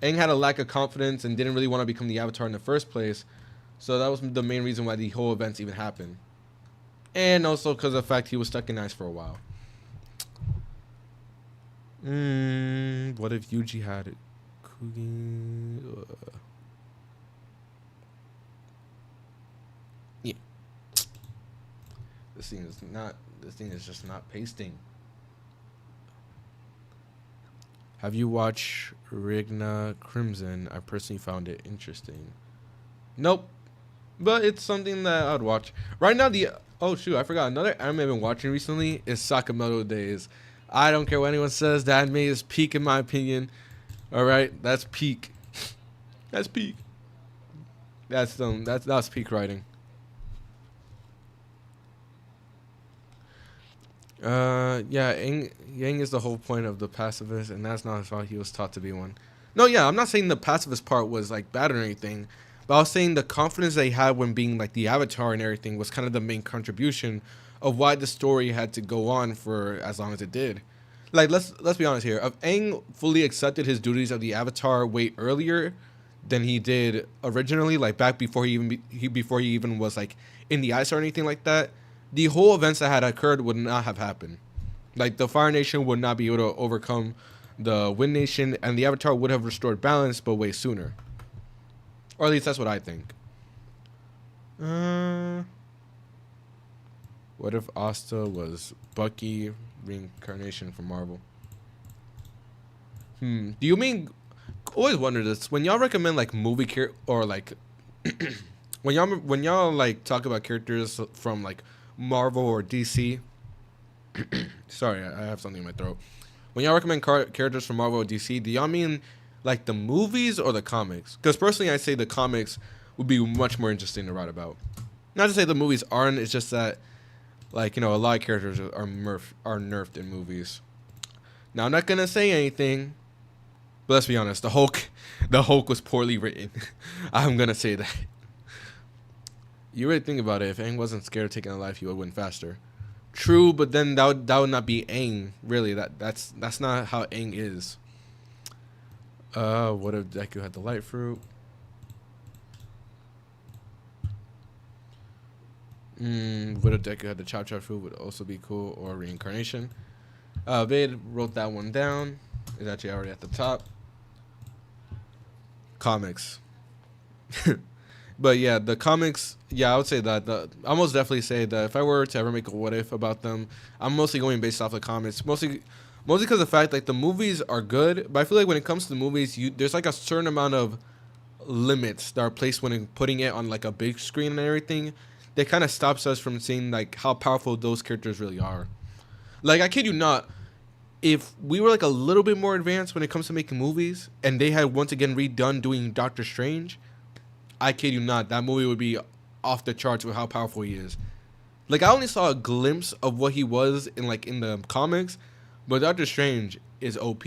Aang had a lack of confidence and didn't really want to become the Avatar in the first place, so that was the main reason why the whole events even happened. And also because of the fact he was stuck in ice for a while. What if Yuji had it? Yeah. This thing is just not pasting. Have you watched Rigna Crimson? I personally found it interesting. Nope. But it's something that I'd watch. Right now, oh shoot, I forgot. Another anime I've been watching recently is Sakamoto Days. I don't care what anyone says. The anime is peak in my opinion. Alright, that's peak. That's peak. That's peak writing. Yeah, Yang is the whole point of the pacifist, and that's not how he was taught to be one. No, yeah, I'm not saying the pacifist part was like bad or anything, but I was saying the confidence they had when being like the Avatar and everything was kind of the main contribution of why the story had to go on for as long as it did. Like let's be honest here. If Aang fully accepted his duties of the Avatar way earlier than he did originally, like back before he even was like in the ice or anything like that, the whole events that had occurred would not have happened. Like the Fire Nation would not be able to overcome the Wind Nation, and the Avatar would have restored balance, but way sooner. Or at least that's what I think. What if Asta was Bucky reincarnation from Marvel? Do you mean? Always wonder this when y'all recommend like movie or like when y'all like talk about characters from like Marvel or DC. Sorry, I have something in my throat. When y'all recommend characters from Marvel or DC, do y'all mean like the movies or the comics? Because personally, I say the comics would be much more interesting to write about. Not to say the movies aren't. It's just that, like, you know, a lot of characters are nerfed in movies. Now, I'm not gonna say anything, but let's be honest. The Hulk was poorly written. I'm gonna say that. You really think about it. If Aang wasn't scared of taking a life, he would win faster. True, but then that would not be Aang. Really, that's not how Aang is. What if Deku had the light fruit? What if Deku had the chop chop fruit? Would also be cool. Or reincarnation. Vade wrote that one down. It's actually already at the top. Comics. But yeah, the comics, yeah, I would say that. I almost definitely say that if I were to ever make a what if about them, I'm mostly going based off the comics. Mostly because of the fact like the movies are good, but I feel like when it comes to the movies, there's like a certain amount of limits that are placed when putting it on like a big screen and everything. That kind of stops us from seeing like how powerful those characters really are. Like I kid you not, if we were like a little bit more advanced when it comes to making movies, and they had once again redone doing Doctor Strange, I kid you not, that movie would be off the charts with how powerful he is. Like I only saw a glimpse of what he was in the comics, but Doctor Strange is OP.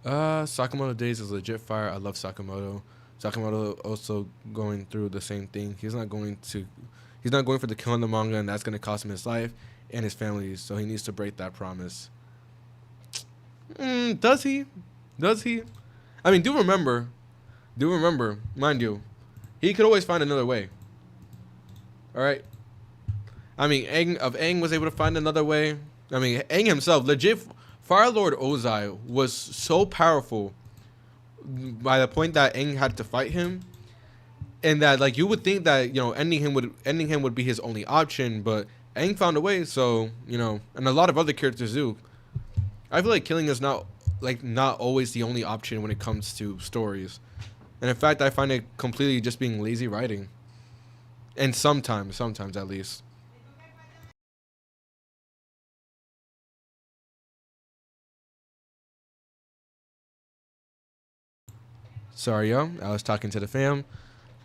Sakamoto Days is legit fire. I love Sakamoto. Sakamoto also going through the same thing. He's not going for the kill in the manga, and that's going to cost him his life and his family, so he needs to break that promise. Does he? I mean, do remember, mind you, he could always find another way. All right. I mean, Aang was able to find another way. I mean, Aang himself, legit, Fire Lord Ozai was so powerful by the point that Aang had to fight him, and that like you would think that ending him would be his only option, but Aang found a way. So and a lot of other characters do. I feel like killing is not always the only option when it comes to stories, and in fact, I find it completely just being lazy writing, and sometimes at least. Sorry, yo, I was talking to the fam.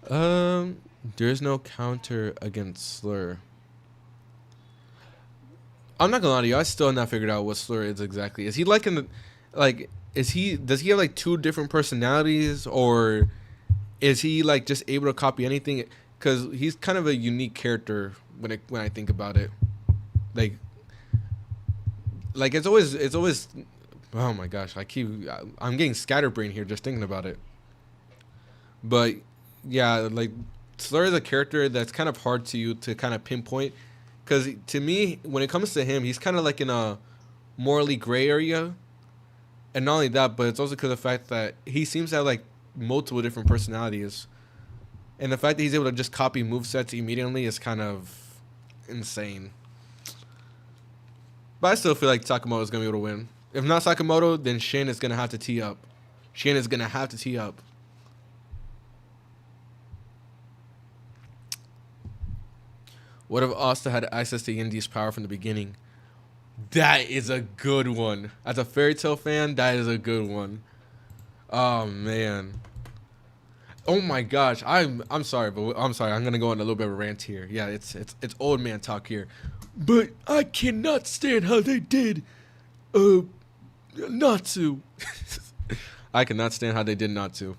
Um, there's no counter against Slur. I'm not gonna lie to you. I still have not figured out what Slur is exactly. Is he like in the, like, is he does he have like two different personalities, or is he like just able to copy anything? Because he's kind of a unique character when I think about it. Like it's always. Oh my gosh, I'm getting scatterbrain here just thinking about it. But yeah, like Slur is a character that's kind of hard to kind of pinpoint, because to me, when it comes to him, he's kind of like in a morally gray area, and not only that, but it's also because of the fact that he seems to have like multiple different personalities, and the fact that he's able to just copy movesets immediately is kind of insane. But I still feel like Sakamoto is gonna be able to win. If not Sakamoto, then Shin is gonna have to tee up. Shin is gonna have to tee up. What if Asta had access to Indy's power from the beginning? That is a good one. As a fairy tale fan, that is a good one. Oh man. Oh my gosh. I'm sorry, but I'm sorry. I'm gonna go on a little bit of a rant here. Yeah, it's old man talk here. But I cannot stand how they did uh Natsu. I cannot stand how they did Natsu.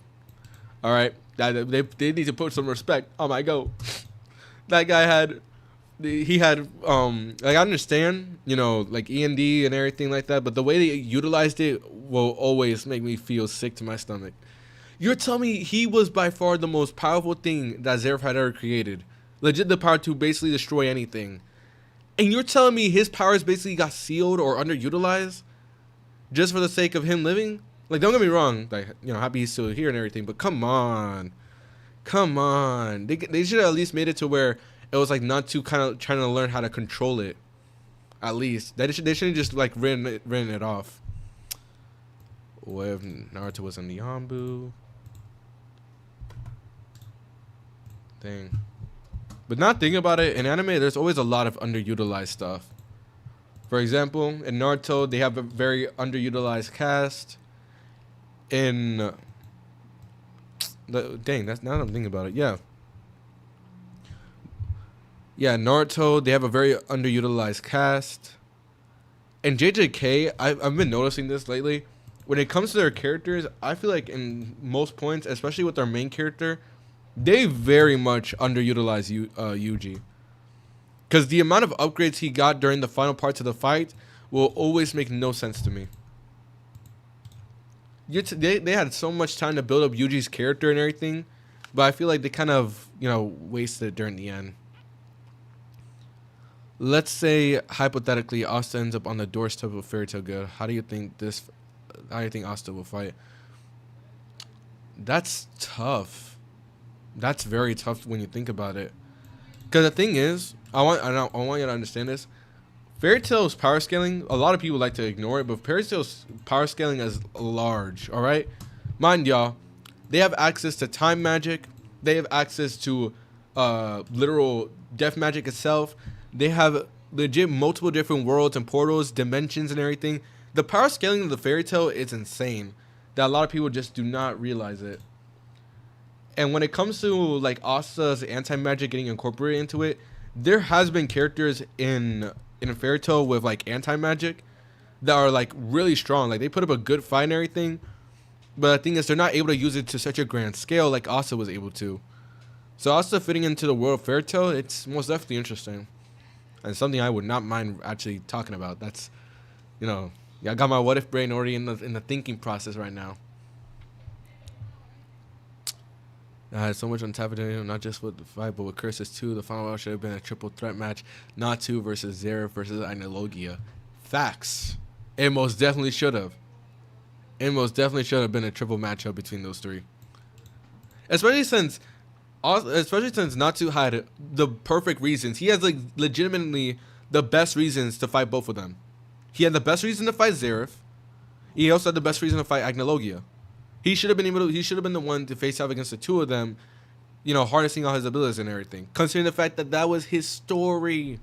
Alright. They need to put some respect on my go. That guy had he had like I understand, like E&D and everything like that, but the way they utilized it will always make me feel sick to my stomach. You're telling me he was by far the most powerful thing that Zeref had ever created, legit the power to basically destroy anything, and you're telling me his powers basically got sealed or underutilized just for the sake of him living? Like, don't get me wrong, like, happy he's still here and everything, but come on, they should have at least made it to where it was like not too kind of trying to learn how to control it. At least they shouldn't just like written it off. What if Naruto was in the Yambu thing? But not thinking about it, in anime, there's always a lot of underutilized stuff. For example, in Naruto, they have a very underutilized cast. In that's now that I'm thinking about it. Yeah, Naruto, they have a very underutilized cast. And JJK, I've been noticing this lately. When it comes to their characters, I feel like in most points, especially with their main character, they very much underutilize Yuji. Because the amount of upgrades he got during the final parts of the fight will always make no sense to me. They had so much time to build up Yuji's character and everything, but I feel like they kind of, wasted it during the end. Let's say hypothetically Asta ends up on the doorstep of Fairy Tail Good. How do you think Asta will fight? That's tough. That's very tough when you think about it. Because the thing is, I want you to understand this. Fairy Tail's power scaling, a lot of people like to ignore it, but Fairy Tail's power scaling is large, alright? Mind y'all, they have access to time magic. They have access to literal death magic itself. They have legit multiple different worlds and portals, dimensions and everything. The power scaling of the Fairy Tail is insane. That a lot of people just do not realize it. And when it comes to like Asta's anti-magic getting incorporated into it, there has been characters in Fairy Tail with like anti-magic that are like really strong. Like they put up a good fight and everything. But the thing is, they're not able to use it to such a grand scale like Asta was able to. So Asta fitting into the world of Fairy Tail, it's most definitely interesting. And something I would not mind actually talking about. That's, I got my what if brain already in the thinking process right now. had so much untapped potential, not just with the fight, but with Curses too. The final round should have been a triple threat match, not two versus Zeref versus Analogia. Facts. It most definitely should have. It most definitely should have been a triple matchup between those three. Especially since Natsu had the perfect reasons. He has like legitimately the best reasons to fight both of them. He had the best reason to fight Zeref. He also had the best reason to fight Agnologia. He should have been able to. He should have been the one to face off against the two of them, you know, harnessing all his abilities and everything. Considering the fact that that was his story.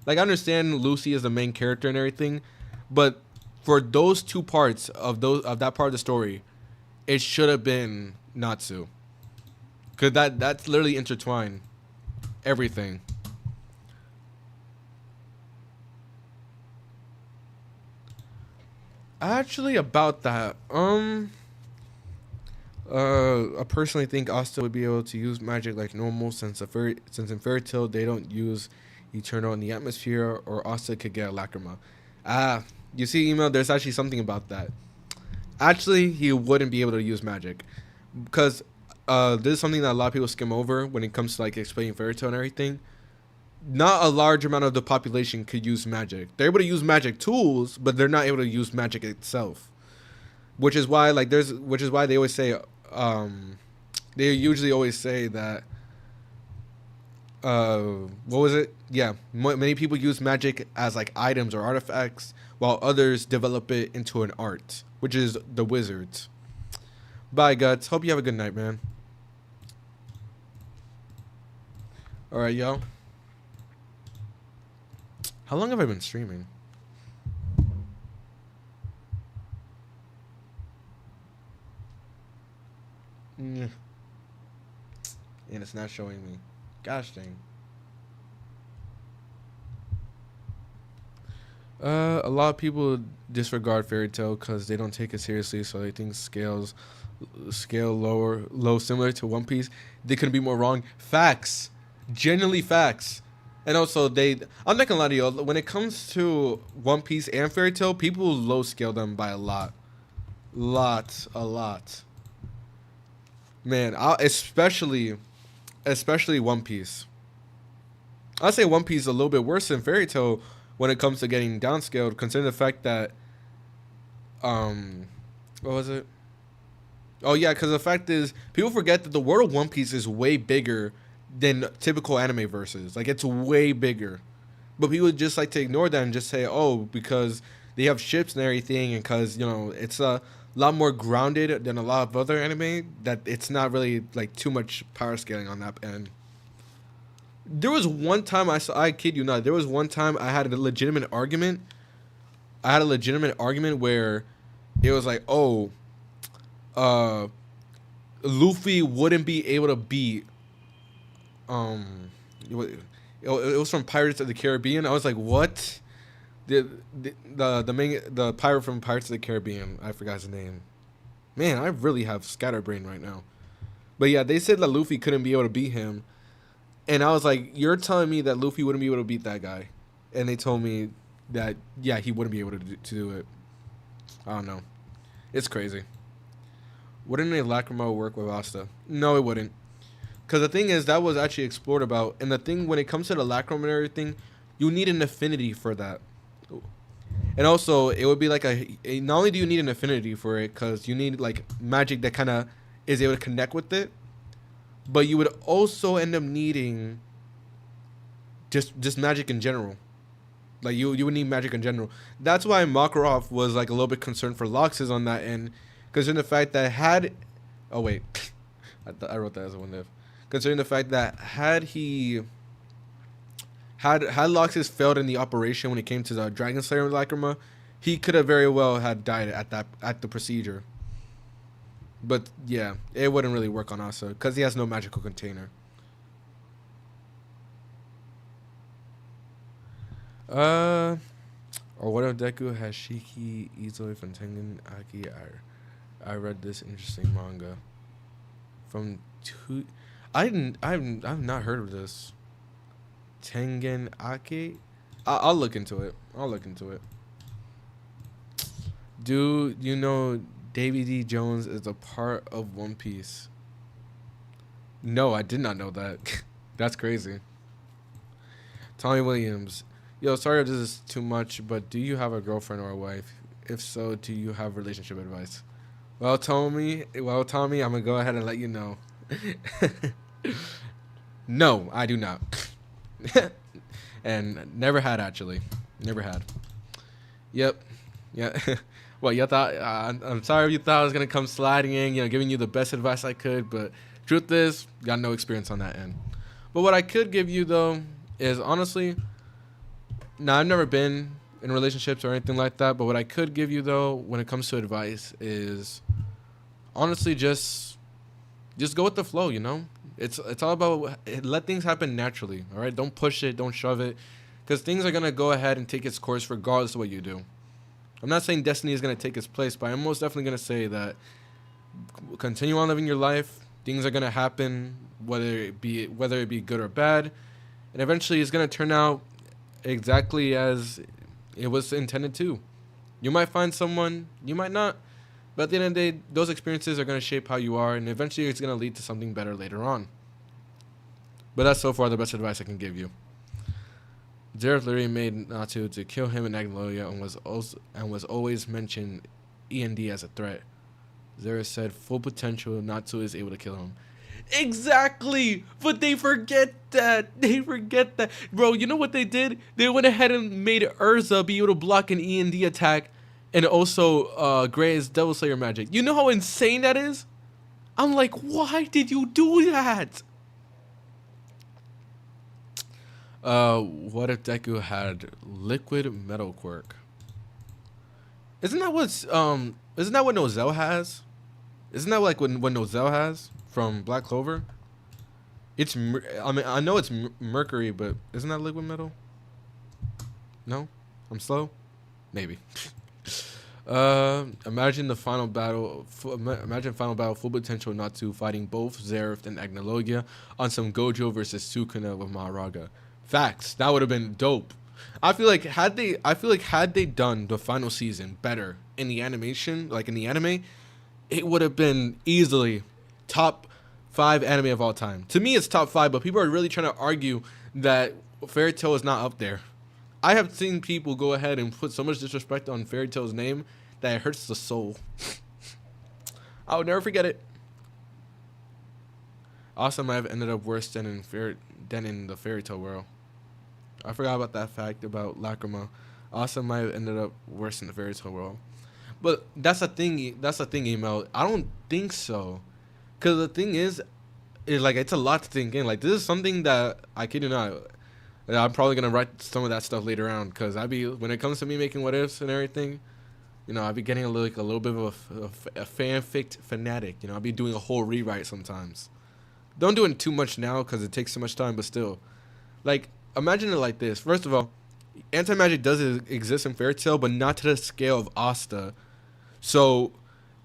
Like, I understand Lucy is the main character and everything, but for those two parts of that part of the story, it should have been Natsu. Cause that's literally intertwined. Everything. Actually, about that, I personally think Asta would be able to use magic like normal since in Fairy Tail they don't use Eternal in the atmosphere, or Asta could get a Lacrima. You see, email. There's actually something about that. Actually, he wouldn't be able to use magic because this is something that a lot of people skim over when it comes to like explaining Fairy Tail and everything. Not a large amount of the population could use magic. They're able to use magic tools, but they're not able to use magic itself. Which is why they always say they usually always say that what was it? Yeah, many people use magic as like items or artifacts, while others develop it into an art, which is the wizards. Bye, Guts. Hope you have a good night, man. All right, y'all. How long have I been streaming? And it's not showing me. Gosh dang. A lot of people disregard Fairy Tail because they don't take it seriously, so they think scale low, similar to One Piece. They couldn't be more wrong. Facts, genuinely facts. And also, I'm not gonna lie to you, when it comes to One Piece and Fairy Tail, people low scale them by a lot. A lot. Man, especially One Piece. I'd say One Piece is a little bit worse than Fairy Tail when it comes to getting downscaled, considering the fact that, what was it? Oh yeah, because the fact is, people forget that the world of One Piece is way bigger than typical anime verses. Like, it's way bigger. But people just like to ignore that and just say, oh, because they have ships and everything, and because, you know, it's a lot more grounded than a lot of other anime, that it's not really like too much power scaling on that end. There was one time I kid you not, there was one time I had a legitimate argument. Where it was like, oh, Luffy wouldn't be able to beat it was from Pirates of the Caribbean. I was like, what? The pirate from Pirates of the Caribbean, I forgot his name. Man, I really have scatterbrain right now. But yeah, they said that Luffy couldn't be able to beat him, and I was like, you're telling me that Luffy wouldn't be able to beat that guy? And they told me that, yeah, he wouldn't be able to do it. I don't know. It's crazy. Wouldn't a Lacrima work with Asta? No, it wouldn't. Because the thing is, that was actually explored about. And the thing, when it comes to the Lacrima and everything, you need an affinity for that. And also, it would be like not only do you need an affinity for it, because you need like magic that kind of is able to connect with it, but you would also end up needing just magic in general. Like, you would need magic in general. That's why Makarov was like a little bit concerned for Loxus on that end, considering the fact that oh wait, I wrote that as a one if. Considering the fact that had Loxus failed in the operation when it came to the Dragon Slayer Lacrima, he could have very well had died at the procedure. But yeah, it wouldn't really work on Asa because he has no magical container. Or what if Deku has Shiki Izoi from Tengen Aki? I read this interesting manga from I've not heard of this. Tengen Aki? I'll look into it. Dude, you know Davy D. Jones is a part of One Piece. No, I did not know that. That's crazy. Tommy Williams. Yo, sorry if this is too much, but do you have a girlfriend or a wife? If so, do you have relationship advice? Tommy, I'm gonna go ahead and let you know. No, I do not. And never had actually. Never had. Yep. Yeah. Well, you thought I'm sorry if you thought I was gonna come sliding in, giving you the best advice I could, but truth is, got no experience on that end. But what I could give you though is honestly, now I've never been in relationships or anything like that, but what I could give you though when it comes to advice is honestly just go with the flow, It's all about let things happen naturally, all right? Don't push it, don't shove it, cuz things are going to go ahead and take its course regardless of what you do. I'm not saying destiny is going to take its place, but I'm most definitely going to say that continue on living your life. Things are going to happen whether it be good or bad, and eventually it's going to turn out exactly as it was intended to. You might find someone, you might not, but at the end of the day, those experiences are going to shape how you are, and eventually it's going to lead to something better later on. But that's so far the best advice I can give you. Xerath literally made Natsu to kill him in Agnologia and was always mentioned END as a threat. Xerath said full potential Natsu is able to kill him. Exactly, but they forget that. Bro, you know what they did? They went ahead and made Urza be able to block an END attack and also Grey's Devil Slayer magic. You know how insane that is? I'm like, why did you do that? What if Deku had liquid metal quirk? Isn't that what Nozel has? Isn't that like what Nozel has from Black Clover? I know it's mercury, but isn't that liquid metal? No? I'm slow? Maybe. Imagine final battle full potential Natsu fighting both Xerath and Agnologia on some Gojo versus Sukuna with Maharaga. Facts. That would have been dope. I feel like had they done the final season better in the animation, like in the anime, it would have been easily top 5 anime of all time. To me, it's top 5, but people are really trying to argue that Fairy Tail is not up there. I have seen people go ahead and put so much disrespect on Fairy Tail's name that it hurts the soul. I would never forget it. Also, might have ended up worse than in the Fairy Tail world. I forgot about that fact about Lacrima. Also, might have ended up worse in the Fairy Tail world. But that's the thing, Email. I don't think so. Because the thing is like, it's a lot to think in. Like, this is something that, I kid you not, I'm probably going to write some of that stuff later on. Because when it comes to me making what ifs and everything, I'll be getting a little bit of a fanfic fanatic. I'll be doing a whole rewrite sometimes. Don't do it too much now because it takes so much time, but still. Like, imagine it like this. First of all, anti-magic does exist in Fairy Tail, but not to the scale of Asta. So,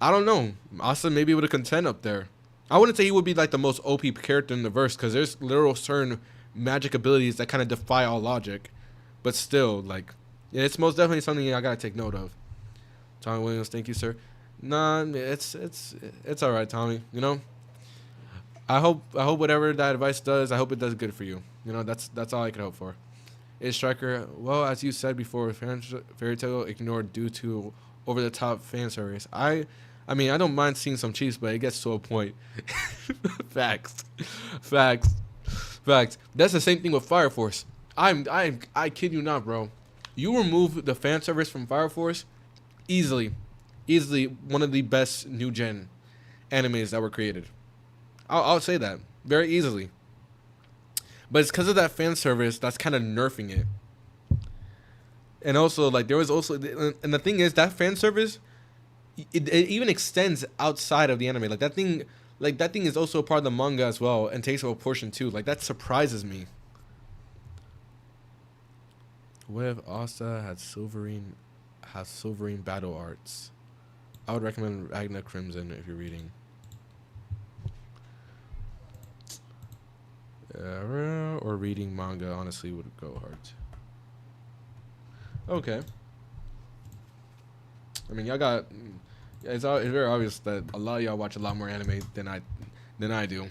I don't know. Asta may be able to contend up there. I wouldn't say he would be like the most OP character in the verse, because there's literal certain magic abilities that kind of defy all logic. But still, like, yeah, it's most definitely something I gotta take note of. Tommy Williams, thank you, sir. Nah, it's all right, Tommy. I hope whatever that advice does, I hope it does good for you. That's all I can hope for. Is Striker, well, as you said before, Fairy Tail ignored due to over-the-top fan service. I mean, I don't mind seeing some cheese, but it gets to a point. Facts. That's the same thing with Fire Force. I kid you not, bro. You remove the fan service from Fire Force, easily one of the best new gen animes that were created. I'll say that very easily. But it's because of that fan service that's kind of nerfing it. And also, like, and the thing is, that fan service, it even extends outside of the anime. Like that thing is also a part of the manga as well, and takes up a portion too. Like, that surprises me. What if Asta had Silverine battle arts? I would recommend Ragna Crimson if you're reading. Or reading manga, honestly, would go hard. Okay. I mean, it's very obvious that a lot of y'all watch a lot more anime than I do.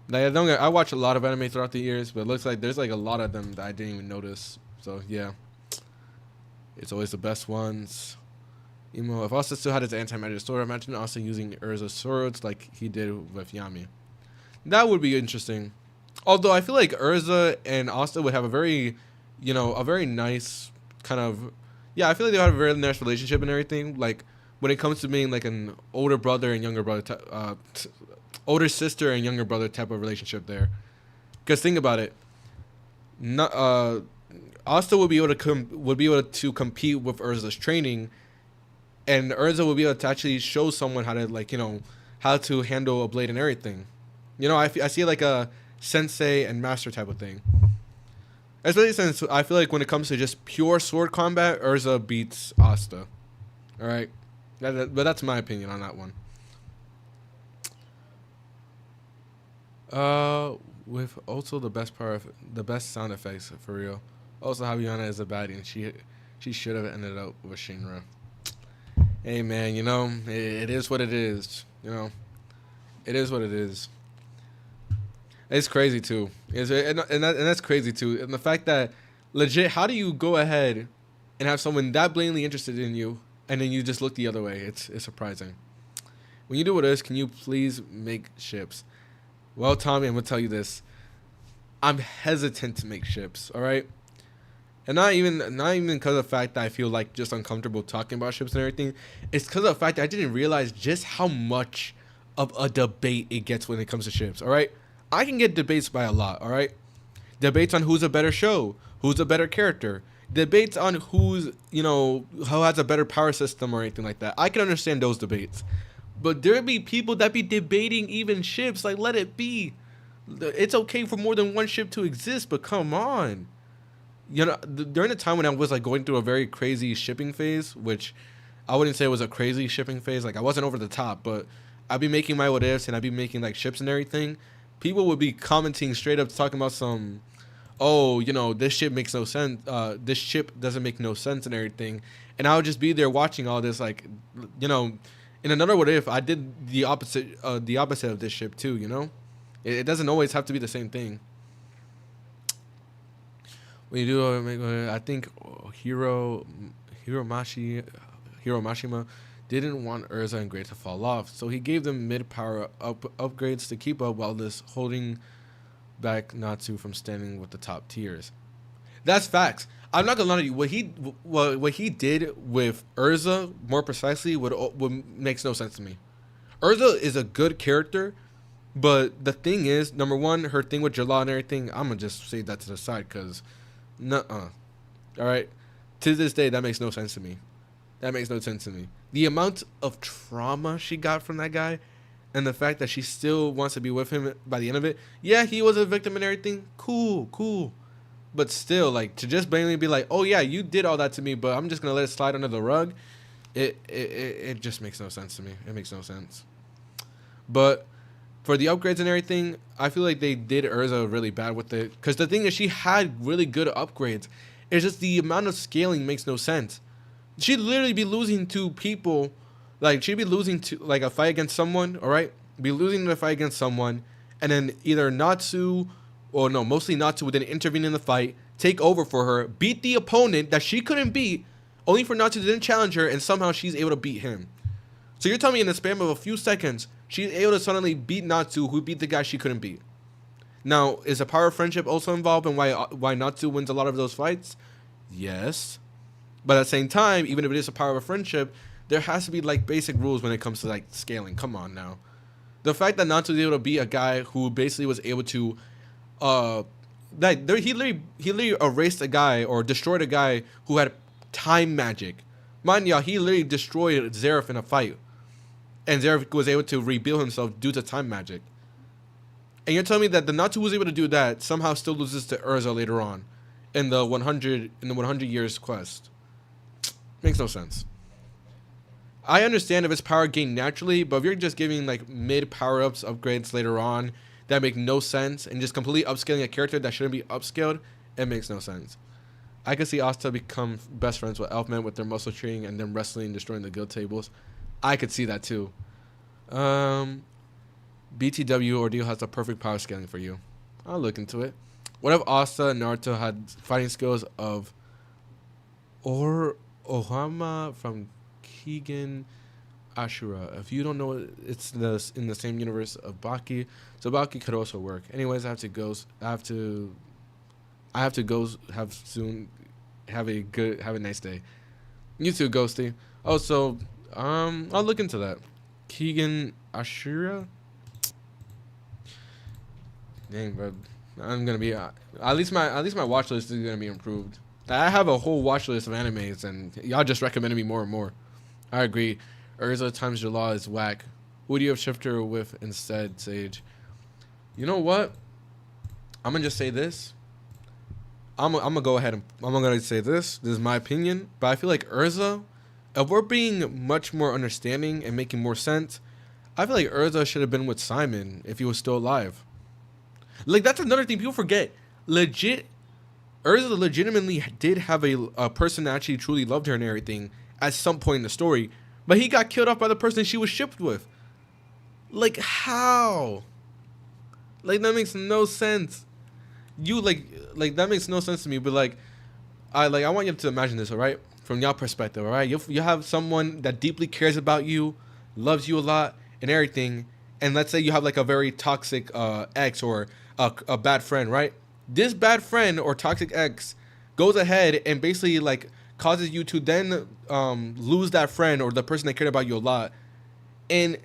Like, I watch a lot of anime throughout the years, but it looks like there's like a lot of them that I didn't even notice. So yeah, it's always the best ones. Emo, if Asta still had his anti-magic sword, imagine Asta using Urza's swords like he did with Yami. That would be interesting. Although I feel like Urza and Asta would have a very, a very nice kind of, yeah, I feel like they would have a very nice relationship and everything. Like when it comes to being like an older brother and younger brother, older sister and younger brother type of relationship there. Because think about it, not Asta would be able to compete with Urza's training, and Urza would be able to actually show someone how to how to handle a blade and everything. I see like a sensei and master type of thing. Especially since I feel like when it comes to just pure sword combat, Urza beats Asta. All right, but that's my opinion on that one. With also the best sound effects for real. Also, Habiana is a baddie, and she should have ended up with Shinra. Hey man, it is what it is. It is what it is. It's crazy too. That's crazy too. And the fact that legit, how do you go ahead and have someone that blatantly interested in you, and then you just look the other way? It's surprising. When you do this, can you please make ships? Well, Tommy, I'm gonna tell you this. I'm hesitant to make ships. All right. And not even because of the fact that I feel like just uncomfortable talking about ships and everything. It's because of the fact that I didn't realize just how much of a debate it gets when it comes to ships. All right, I can get debates by a lot. All right, debates on who's a better show, who's a better character, debates on who has a better power system or anything like that. I can understand those debates, but there be people that be debating even ships. Like, let it be. It's okay for more than one ship to exist, but come on. During the time when I was like going through a very crazy shipping phase, which I wouldn't say it was a crazy shipping phase, like I wasn't over the top, but I'd be making my what ifs and I'd be making like ships and everything. People would be commenting straight up talking about some, oh, this ship makes no sense. This ship doesn't make no sense and everything. And I would just be there watching all this, like, in another what if, I did the opposite of this ship too. It doesn't always have to be the same thing. When you do, I think Mashima didn't want Urza and Gray to fall off, so he gave them mid-power upgrades to keep up while this holding back Natsu from standing with the top tiers. That's facts. I'm not gonna lie to you. What he did with Urza, more precisely, would makes no sense to me. Urza is a good character, but the thing is, number one, her thing with Jalal and everything, I'm gonna just say that to the side, because nuh-uh. Alright? To this day, that makes no sense to me. That makes no sense to me. The amount of trauma she got from that guy, and the fact that she still wants to be with him by the end of it. Yeah, he was a victim and everything. Cool. But still, like, to just blatantly be like, oh yeah, you did all that to me, but I'm just gonna let it slide under the rug. It just makes no sense to me. It makes no sense. But for the upgrades and everything, I feel like they did Urza really bad with it. Because the thing is, she had really good upgrades. It's just the amount of scaling makes no sense. She'd literally be losing to people. Like, she'd be losing to, like, a fight against someone, alright? Be losing in a fight against someone. And then either Natsu, or no, mostly Natsu would then intervene in the fight, take over for her, beat the opponent that she couldn't beat, only for Natsu to then challenge her, and somehow she's able to beat him. So you're telling me in the span of a few seconds, she's able to suddenly beat Natsu, who beat the guy she couldn't beat. Now, is a power of friendship also involved in why Natsu wins a lot of those fights? Yes. But at the same time, even if it is a power of friendship, there has to be like basic rules when it comes to like scaling. Come on now. The fact that Natsu was able to beat a guy who basically was able to he literally erased a guy or destroyed a guy who had time magic. Mind y'all, he literally destroyed Zeref in a fight. And Zeref was able to rebuild himself due to time magic. And you're telling me that the Natsu was able to do that somehow still loses to Urza later on in the 100 years quest. Makes no sense. I understand if it's power gained naturally, but if you're just giving like mid power ups upgrades later on that make no sense and just completely upscaling a character that shouldn't be upscaled, it makes no sense. I could see Asta become best friends with Elfman with their muscle training and then wrestling and destroying the guild tables. I could see that too. BTW ordeal has the perfect power scaling for you. I'll look into it. What if Asta and Naruto had fighting skills of or Ohama from Keegan Ashura? If you don't know it, it's in the same universe of Baki, so Baki could also work. Anyways, I have to go. I have to go. Have soon. Have a nice day. You too, Ghosty. Also, I'll look into that. Keegan Ashura. Dang, bro. I'm gonna be at least my watch list is gonna be improved. I have a whole watch list of animes, and y'all just recommended me more and more. I agree. Urza times your law is whack. Who do you have Shifter with instead, Sage? You know what? I'm gonna just say this. I'm gonna go ahead and I'm gonna say this. This is my opinion, but I feel like Urza, if we're being much more understanding and making more sense, I feel like Urza should have been with Simon if he was still alive. Like, that's another thing people forget. Urza legitimately did have a person that actually truly loved her and everything at some point in the story, but he got killed off by the person she was shipped with. Like, how? Like, that makes no sense. You like that makes no sense to me. But I want you to imagine this, all right, from your perspective, all right. You have someone that deeply cares about you, loves you a lot, and everything. And let's say you have like a very toxic ex or a bad friend, right? This bad friend or toxic ex goes ahead and basically like causes you to then lose that friend or the person that cared about you a lot. And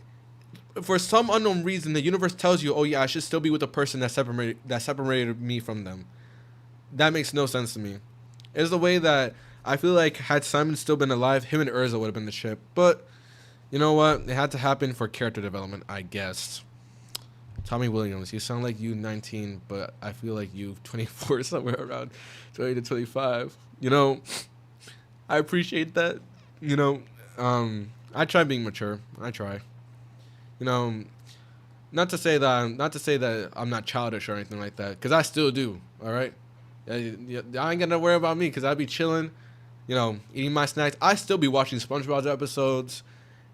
for some unknown reason, the universe tells you, oh yeah, I should still be with the person that separated me from them. That makes no sense to me. It's the way that I feel like had Simon still been alive, him and Urza would have been the ship. But you know what? It had to happen for character development, I guess. Tommy Williams, you sound like you 19, but I feel like you 24, somewhere around 20 to 25. You know, I appreciate that. You know, I try being mature. I try. You know, not to say that I'm not childish or anything like that, because I still do. All right, I ain't gonna worry about me, because I be chilling, you know, eating my snacks. I still be watching SpongeBob episodes,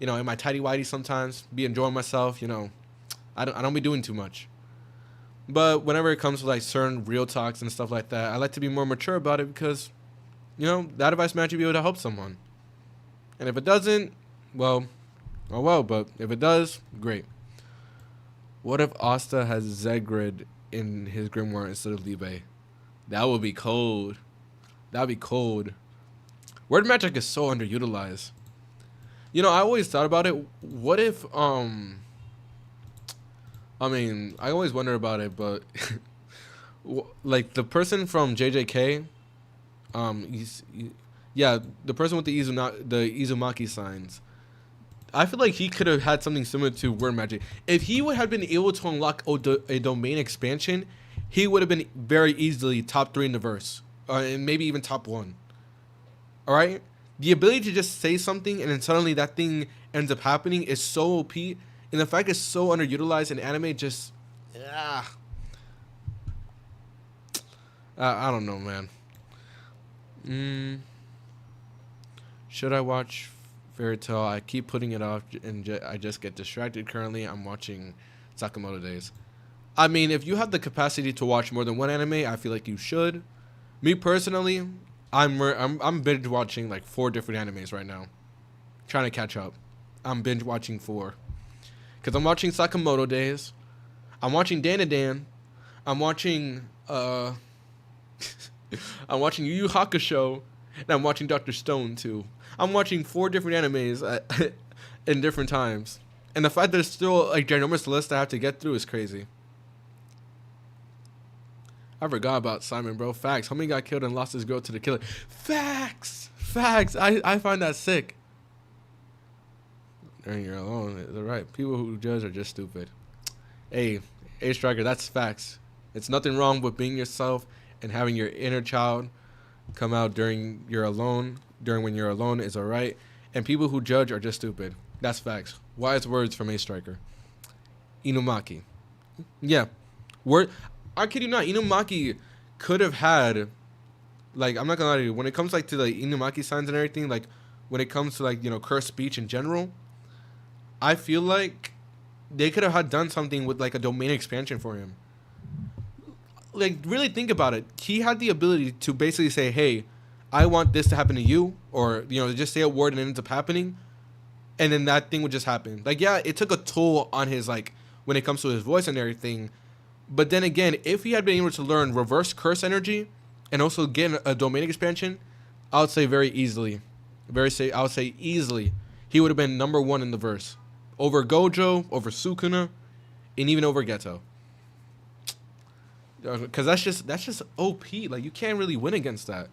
you know, in my tidy whitey sometimes, be enjoying myself. You know, I don't be doing too much. But whenever it comes to like certain real talks and stuff like that, I like to be more mature about it, because, you know, that advice might actually be able to help someone. And if it doesn't, well, oh well, but if it does, great. What if Asta has Zegrid in his grimoire instead of Libe? That would be cold. That would be cold. Word magic is so underutilized. You know, I always thought about it. What if, I mean, I always wonder about it, but like the person from JJK, yeah, the person with the Izumaki signs. I feel like he could have had something similar to word magic. If he would have been able to unlock a domain expansion, he would have been very easily top 3 in the verse, and maybe even top 1. All right, the ability to just say something and then suddenly that thing ends up happening is so OP, and the fact it's so underutilized in anime just, I don't know, man. Should I watch Fairy Tail? I keep putting it off, and I just get distracted. Currently, I'm watching Sakamoto Days. I mean, if you have the capacity to watch more than one anime, I feel like you should. Me personally, I'm binge watching like 4 different animes right now, trying to catch up. I'm binge watching 4, because I'm watching Sakamoto Days, I'm watching Dan. I'm watching I'm watching Yu Yu Hakusho, and I'm watching Dr. Stone too. I'm watching 4 different animes in different times. And the fact that there's still a ginormous list I have to get through is crazy. I forgot about Simon, bro. Facts. Homie got killed and lost his girl to the killer. Facts. I find that sick. And you're alone. They're right. People who judge are just stupid. Hey, Striker, that's facts. It's nothing wrong with being yourself and having your inner child come out during when you're alone is alright. And people who judge are just stupid. That's facts. Wise words from A Striker. Inumaki. Yeah. I kid you not, Inumaki could have had, like, I'm not gonna lie to you, when it comes like to the Inumaki signs and everything, like when it comes to like, you know, cursed speech in general, I feel like They could have had done something with like a domain expansion for him. Like really think about it. He had the ability to basically say, "Hey, I want this to happen to you," or just say a word and it ends up happening, and then that thing would just happen. Like yeah, it took a toll on his like when it comes to his voice and everything. But then again, if he had been able to learn reverse curse energy and also get a domain expansion, I would say very easily, I would say easily, he would have been number one in the verse, over Gojo, over Sukuna, and even over Geto. Because that's just OP. Like you can't really win against that.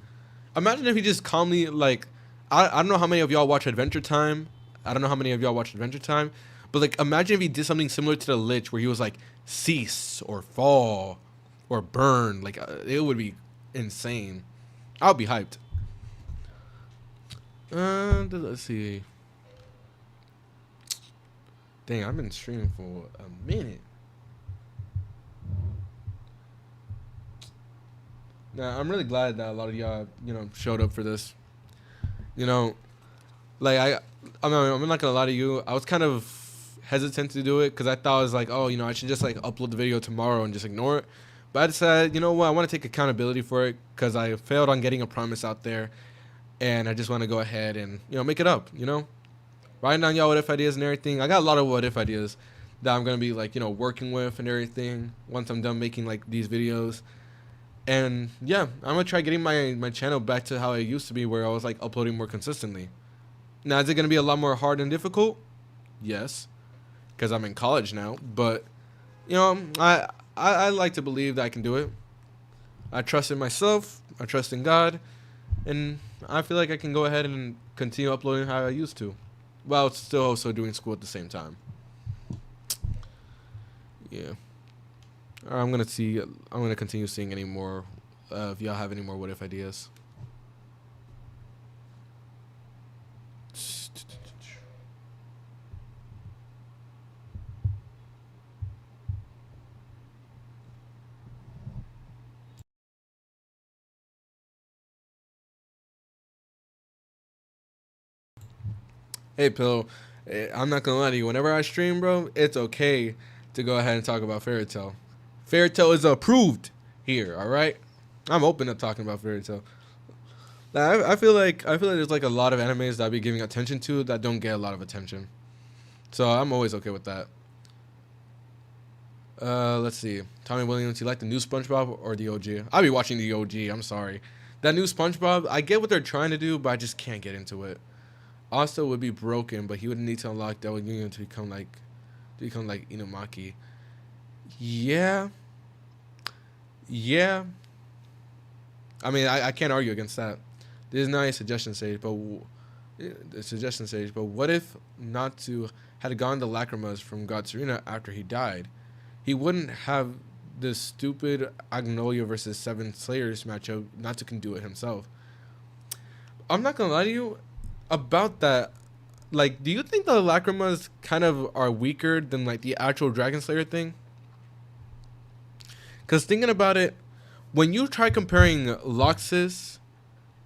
Imagine if he just calmly like, I don't know how many of y'all watch Adventure Time. I don't know how many of y'all watch Adventure Time, but like imagine if he did something similar to the Lich, where he was like cease or fall or burn. Like it would be insane. I'll be hyped. Let's see. Dang, I've been streaming for a minute. Now I'm really glad that a lot of y'all, showed up for this. You know, like I'm not gonna lie to you. I was kind of hesitant to do it because I thought I was like, oh, I should just like upload the video tomorrow and just ignore it. But I decided, you know what, I want to take accountability for it because I failed on getting a promise out there, and I just want to go ahead and make it up. Writing down y'all what if ideas and everything. I got a lot of what if ideas that I'm gonna be like working with and everything once I'm done making like these videos. And yeah, I'm gonna try getting my channel back to how it used to be, where I was like uploading more consistently. Now, is it gonna be a lot more hard and difficult? Yes, because I'm in college now. But I like to believe that I can do it. I trust in myself. I trust in God, and I feel like I can go ahead and continue uploading how I used to, while still also doing school at the same time. Yeah. I'm gonna continue seeing any more. If y'all have any more what if ideas. Hey, Pill. I'm not gonna lie to you. Whenever I stream, bro, it's okay to go ahead and talk about Fairy Tail. Fairy Tail is approved here. All right. I'm open to talking about Fairy Tail. I feel like there's like a lot of animes that I be giving attention to that don't get a lot of attention. So I'm always okay with that. Let's see. Tommy Williams, you like the new SpongeBob or the OG? I'll be watching the OG. I'm sorry. That new SpongeBob, I get what they're trying to do, but I just can't get into it. Also would be broken, but he would need to unlock Devil Union to become like Inumaki. Yeah. Yeah. I mean, I can't argue against that. This is not a suggestion stage, but what if Natsu had gone to Lacrimas from God Serena after he died? He wouldn't have this stupid Agnolia versus Seven Slayers matchup. Natsu can do it himself. I'm not gonna lie to you about that. Like, do you think the Lacrimas kind of are weaker than like the actual Dragon Slayer thing? Because thinking about it, when you try comparing Loxus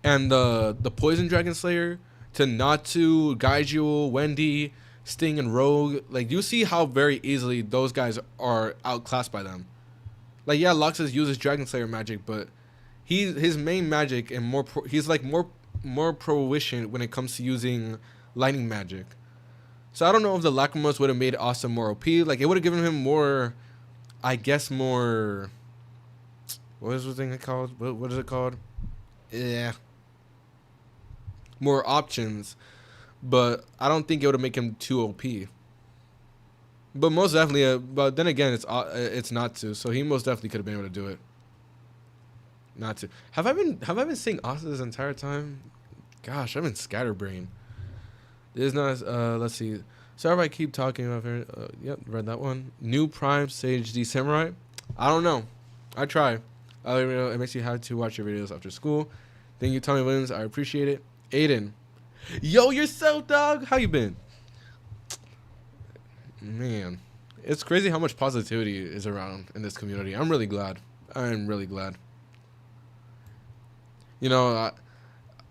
and the Poison Dragon Slayer to Natsu, Gaijul, Wendy, Sting, and Rogue, like you see how very easily those guys are outclassed by them. Like yeah, Loxus uses Dragon Slayer magic, but his main magic and he's like more proficient when it comes to using lightning magic. So I don't know if the Lacrimas would have made Awesome more OP. Like it would have given him more, I guess more. What is the thing called? What is it called? Yeah, more options. But I don't think it would make him too OP. But most definitely, but then again, it's not to. So he most definitely could have been able to do it. Not to. Have I been saying Asa this entire time? Gosh, I've been scatterbrained. There's not. Let's see. Sorry if I keep talking about it. Yep, read that one. New Prime Sage D Samurai. I don't know. I try. It makes you have to watch your videos after school. Thank you, Tommy Williams. I appreciate it. Aiden. Yo, yourself, dog. How you been? Man, it's crazy how much positivity is around in this community. I'm really glad. I'm really glad. You know,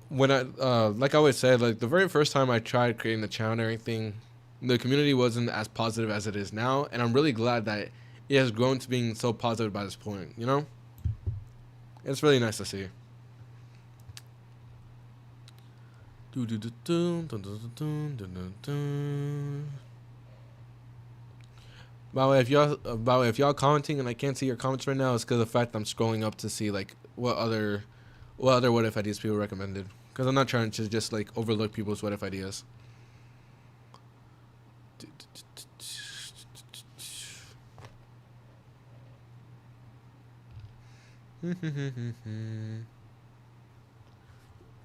when I like I always said, like the very first time I tried creating the channel and everything, The community wasn't as positive as it is now, and I'm really glad that it has grown to being so positive by this point. You know, it's really nice to see. By the way, if y'all commenting and I can't see your comments right now, it's because of the fact I'm scrolling up to see like what other what if ideas people recommended. Because I'm not trying to just like overlook people's what if ideas.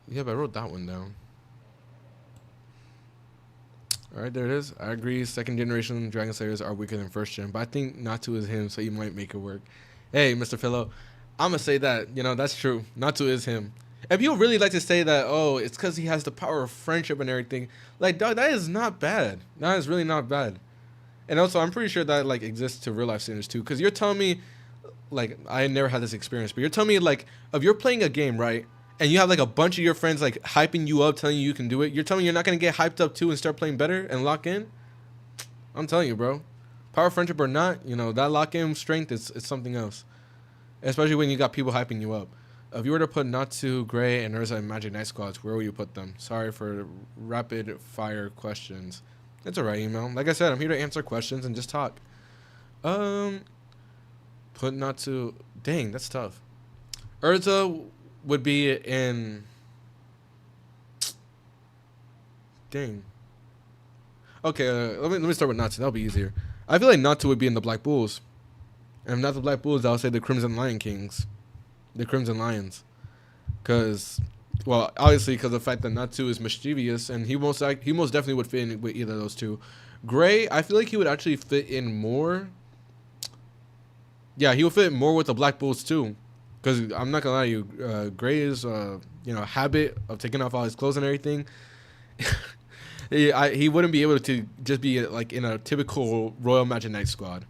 Yeah, but I wrote that one down. All right, there it is. I agree. Second generation Dragon Slayers are weaker than first gen, but I think Natu is him, so he might make it work. Hey, Mr. Philo, I'm gonna say that that's true. Natu is him. If you really like to say that, oh, it's because he has the power of friendship and everything, like, dog, that is not bad. That is really not bad. And also, I'm pretty sure that like exists to real life standards too. Because you're telling me, like, I never had this experience, but you're telling me like, if you're playing a game, right? And you have like a bunch of your friends like hyping you up, telling you can do it. You're telling me you're not gonna get hyped up too and start playing better and lock in. I'm telling you, bro. Power friendship or not, that lock in strength is something else. Especially when you got people hyping you up. If you were to put Natsu, Gray, and Urza in Magic Night Squads, where would you put them? Sorry for rapid fire questions. It's alright, email. Like I said, I'm here to answer questions and just talk. Put Natsu. Dang, that's tough. Urza would be in. Dang. Okay, let me start with Natsu. That'll be easier. I feel like Natsu would be in the Black Bulls. And if not the Black Bulls, I'll say the Crimson Lion Kings. The Crimson Lions. Because, well, obviously because of the fact that Natsu is mischievous, and he most definitely would fit in with either of those two. Gray, I feel like he would actually fit in more. Yeah, he would fit more with the Black Bulls too. Because I'm not gonna lie to you, Gray's habit of taking off all his clothes and everything, he wouldn't be able to just be like in a typical Royal Magic Knight squad.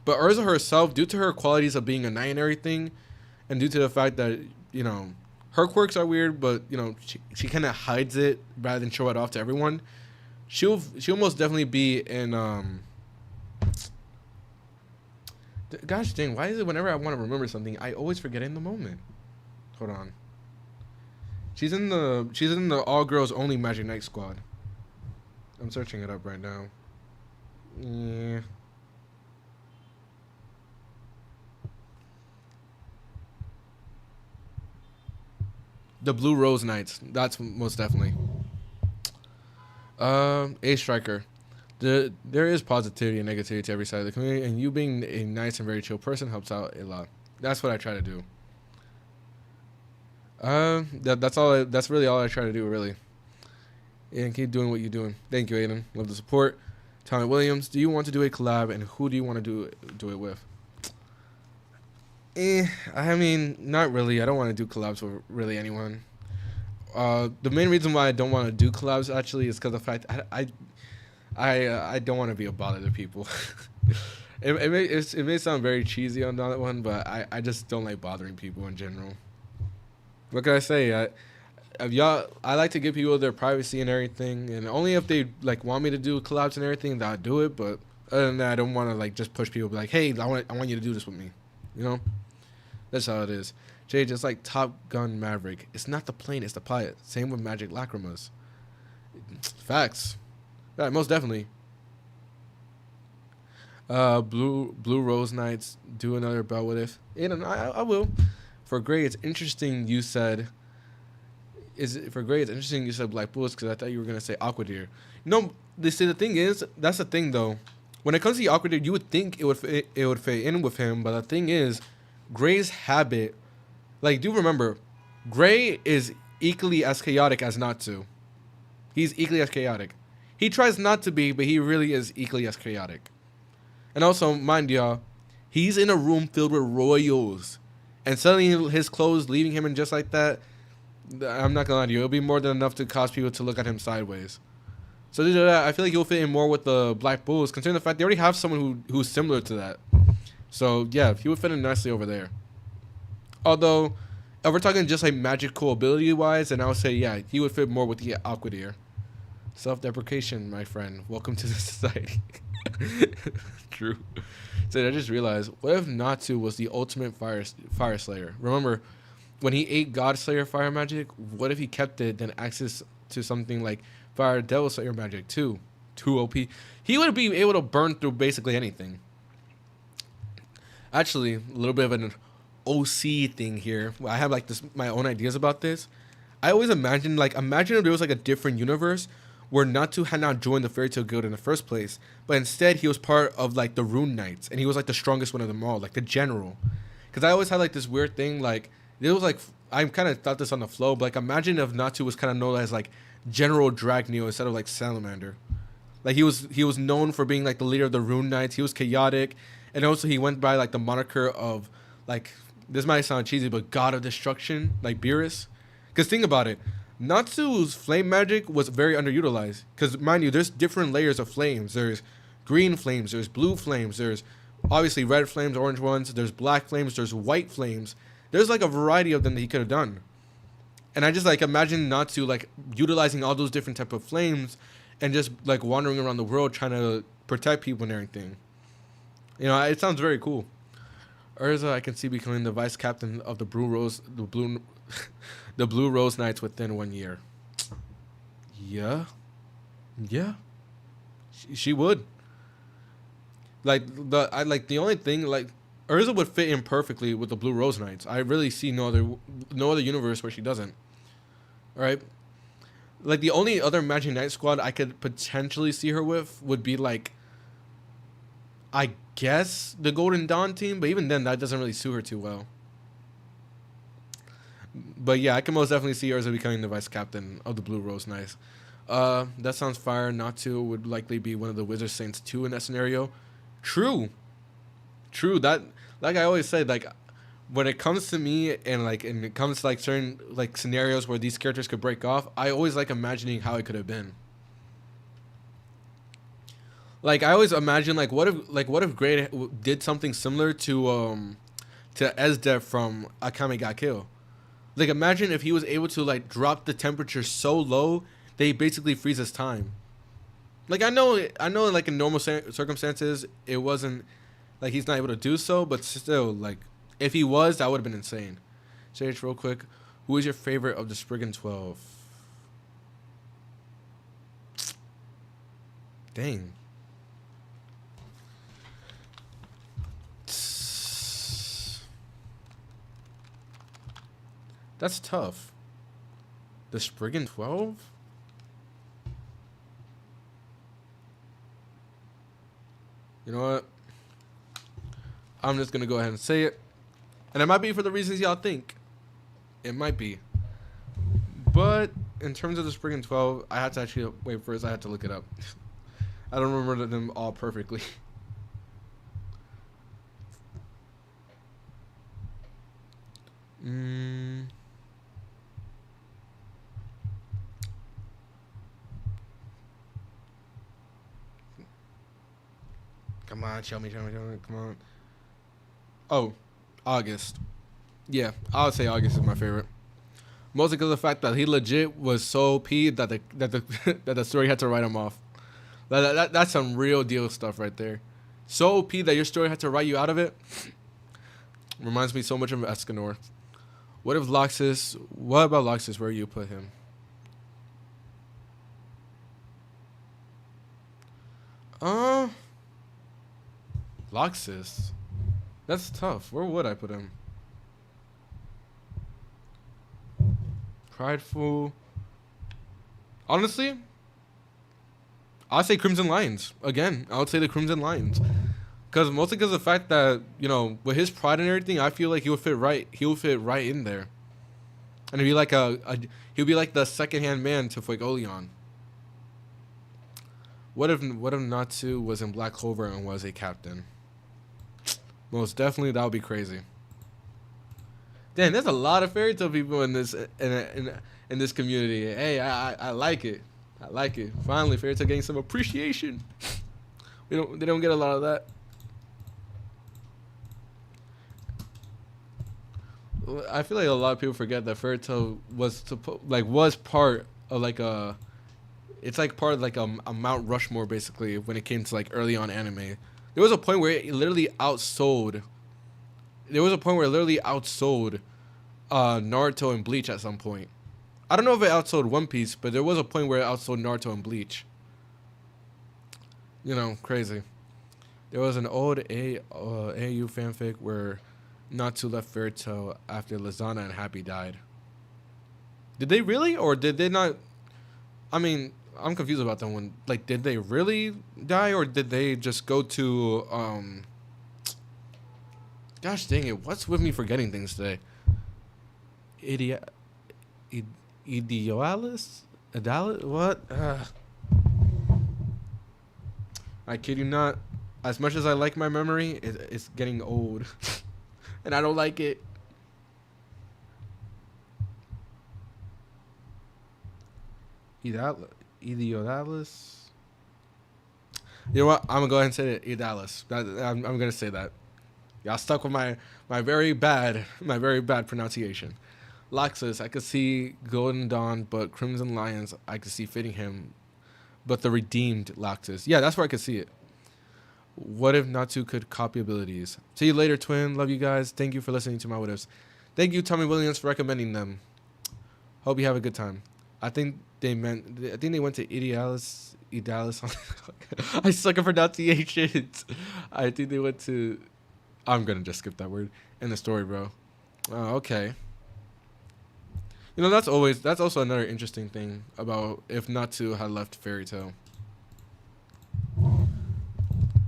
But Urza herself, due to her qualities of being a knight and everything, and due to the fact that her quirks are weird, but she kind of hides it rather than show it off to everyone. She'll most definitely be in Gosh dang, why is it whenever I want to remember something, I always forget in the moment? Hold on. She's in the all girls only Magic Knight squad. I'm searching it up right now. Yeah. The Blue Rose Knights. That's most definitely. A striker. There is positivity and negativity to every side of the community, and you being a nice and very chill person helps out a lot. That's what I try to do. That's really all I try to do, really. And keep doing what you're doing. Thank you, Aiden. Love the support. Tommy Williams, do you want to do a collab, and who do you want to do it with? I mean, not really. I don't want to do collabs with really anyone. The main reason why I don't want to do collabs actually is because of the fact I don't want to be a bother to people. It may sound very cheesy on that one, but I just don't like bothering people in general. What can I say? I like to give people their privacy and everything, and only if they like want me to do collabs and everything, that I'll do it. But other than that, I don't want to like just push people. Be like, hey, I want you to do this with me. That's how it is. Jay, just like Top Gun Maverick, it's not the plane, it's the pilot. Same with Magic Lacrimas. Facts. Yeah, most definitely. Blue Rose Knights, do another bout with it. And I will. For Gray, it's interesting you said. For Gray, it's interesting you said Black Bulls because I thought you were gonna say Aqua Deer. The thing is, that's the thing though. When it comes to Aqua Deer, you would think it would fit in with him, but the thing is, Gray's habit, like, do remember, Gray is equally as chaotic as Natsu. He's equally as chaotic. He tries not to be, but he really is equally as chaotic. And also, mind y'all, he's in a room filled with royals. And suddenly his clothes leaving him in just like that, I'm not gonna lie to you, it'll be more than enough to cause people to look at him sideways. So I feel like he'll fit in more with the Black Bulls, considering the fact they already have someone who's similar to that. So yeah, he would fit in nicely over there. Although, if we're talking just like magical ability wise, then I would say yeah, he would fit more with the Aqua Deer. Self-deprecation, my friend. Welcome to the society. True. So I just realized, what if Natsu was the ultimate fire slayer? Remember, when he ate God Slayer fire magic, what if he kept it, then access to something like Fire Devil Slayer magic too? Too OP. He would be able to burn through basically anything. Actually, a little bit of an OC thing here. I have like this my own ideas about this. I always imagine if there was like a different universe where Natsu had not joined the Fairy Tail Guild in the first place, but instead he was part of like the Rune Knights, and he was like the strongest one of them all, like the general. Because I always had like this weird thing, like it was like I kind of thought this on the flow, but like imagine if Natsu was kind of known as like General Dragneo instead of like Salamander. Like he was known for being like the leader of the Rune Knights. He was chaotic, and also he went by like the moniker of like, this might sound cheesy, but God of Destruction, like Beerus. Because think about it, Natsu's flame magic was very underutilized. Because mind you, there's different layers of flames. There's green flames, there's blue flames, there's obviously red flames, orange ones, there's black flames, there's white flames. There's like a variety of them that he could have done. And I just like imagine Natsu like utilizing all those different type of flames and just like wandering around the world trying to protect people and everything. You know, it sounds very cool. Urza, I can see becoming the vice captain of the the Blue Rose Knights within 1 year. Yeah, yeah, she would. Like the only thing like Urza would fit in perfectly with the Blue Rose Knights. I really see no other universe where she doesn't. All right, like the only other Magic Knight squad I could potentially see her with would be like, I guess the Golden Dawn team, but even then that doesn't really suit her too well. But yeah, I can most definitely see Urza becoming the vice captain of the Blue Rose Knights. That sounds fire. Natsu would likely be one of the Wizard Saints too in that scenario. True. That like I always said, like when it comes to me and it comes to like certain like scenarios where these characters could break off, I always like imagining how it could have been. Like I always imagine what if Gray did something similar to Esdeath from Akame ga Kill. Like imagine if he was able to like drop the temperature so low that he basically freezes time. Like I know like in normal circumstances it wasn't like he's not able to do so, but still like if he was, that would have been insane. Sage, real quick, who is your favorite of the Spriggan 12? Dang. That's tough. The Spriggan 12? You know what? I'm just going to go ahead and say it. And it might be for the reasons y'all think. It might be. But in terms of the Spriggan 12, I had to actually wait first. I had to look it up. I don't remember them all perfectly. Come on, show me, come on. Oh, August. Yeah, I would say August is my favorite. Mostly because of the fact that he legit was so OP that the story had to write him off. That's some real deal stuff right there. So OP that your story had to write you out of it. Reminds me so much of Escanor. What about Loxus? Where you put him? Loxus. That's tough. Where would I put him? Prideful. Honestly, I'll say Crimson Lions. Again, I would say the Crimson Lions. Mostly because of the fact that, you know, with his pride and everything, I feel like he would fit right in there. And he'd be like he'd be like the second-hand man to Fuegoleon. What if Natsu was in Black Clover and was a captain? Most definitely, that would be crazy. Damn, there's a lot of Fairy Tail people in this community. Hey, I like it. I like it. Finally, Fairy Tail getting some appreciation. They don't get a lot of that. I feel like a lot of people forget that Fairy Tail was part of like a It's like part of like a Mount Rushmore basically when it came to like early on anime. There was a point where it literally outsold. There was a point where it literally outsold Naruto and Bleach at some point. I don't know if it outsold One Piece, but there was a point where it outsold Naruto and Bleach. You know, crazy. There was an old AU fanfic where Natsu left Fairy Tail after Lizana and Happy died. Did they really, or did they not? I mean, I'm confused about that one. Like, did they really die, or did they just go to Gosh dang it! What's with me forgetting things today? Idealis? Adalis? What? I kid you not. As much as I like my memory, it's getting old, and I don't like it. Idealis. You know what? I'm gonna go ahead and say it. Idealis. I'm gonna say that. Y'all stuck with my very bad pronunciation. Laxus, I could see Golden Dawn, but Crimson Lions, I could see fitting him, but the redeemed Laxus. Yeah, that's where I could see it. What if Natsu could copy abilities? See you later, twin. Love you guys. Thank you for listening to my what ifs. Thank you, Tommy Williams, for recommending them. Hope you have a good time. I think they went to Idealis. I suck at pronunciations. I think they went to. I'm gonna just skip that word in the story, bro. Oh, okay. You know, that's also another interesting thing about if Natsu had left Fairy Tail.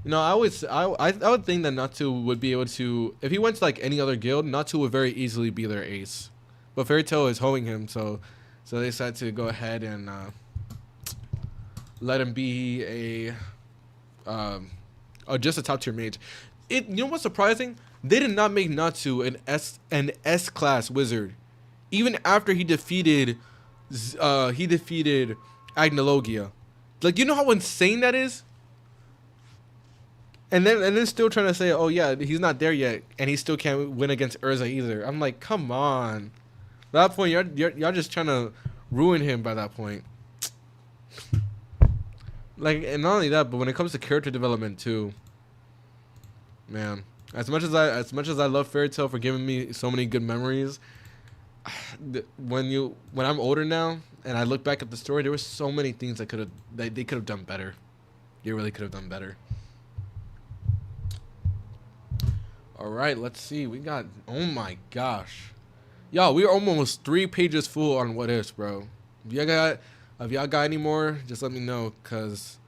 You know, I would think that Natsu would be able to, if he went to like any other guild, Natsu would very easily be their ace. But Fairy Tail is hoeing him, so they decided to go ahead and let him be just a top tier mage. You know what's surprising? They did not make Natsu an S class wizard, even after he defeated Agnologia. Like, you know how insane that is? And then still trying to say, oh yeah, he's not there yet, and he still can't win against Urza either. I'm like, come on. At that point, y'all just trying to ruin him by that point. Like, and not only that, but when it comes to character development too, man. As much as I love Fairy Tail for giving me so many good memories, when I'm older now and I look back at the story, there were so many things they could have done better. They really could have done better. All right, let's see. We got, oh my gosh, y'all, we are almost 3 pages full on what ifs, bro. If y'all got any more, just let me know, cause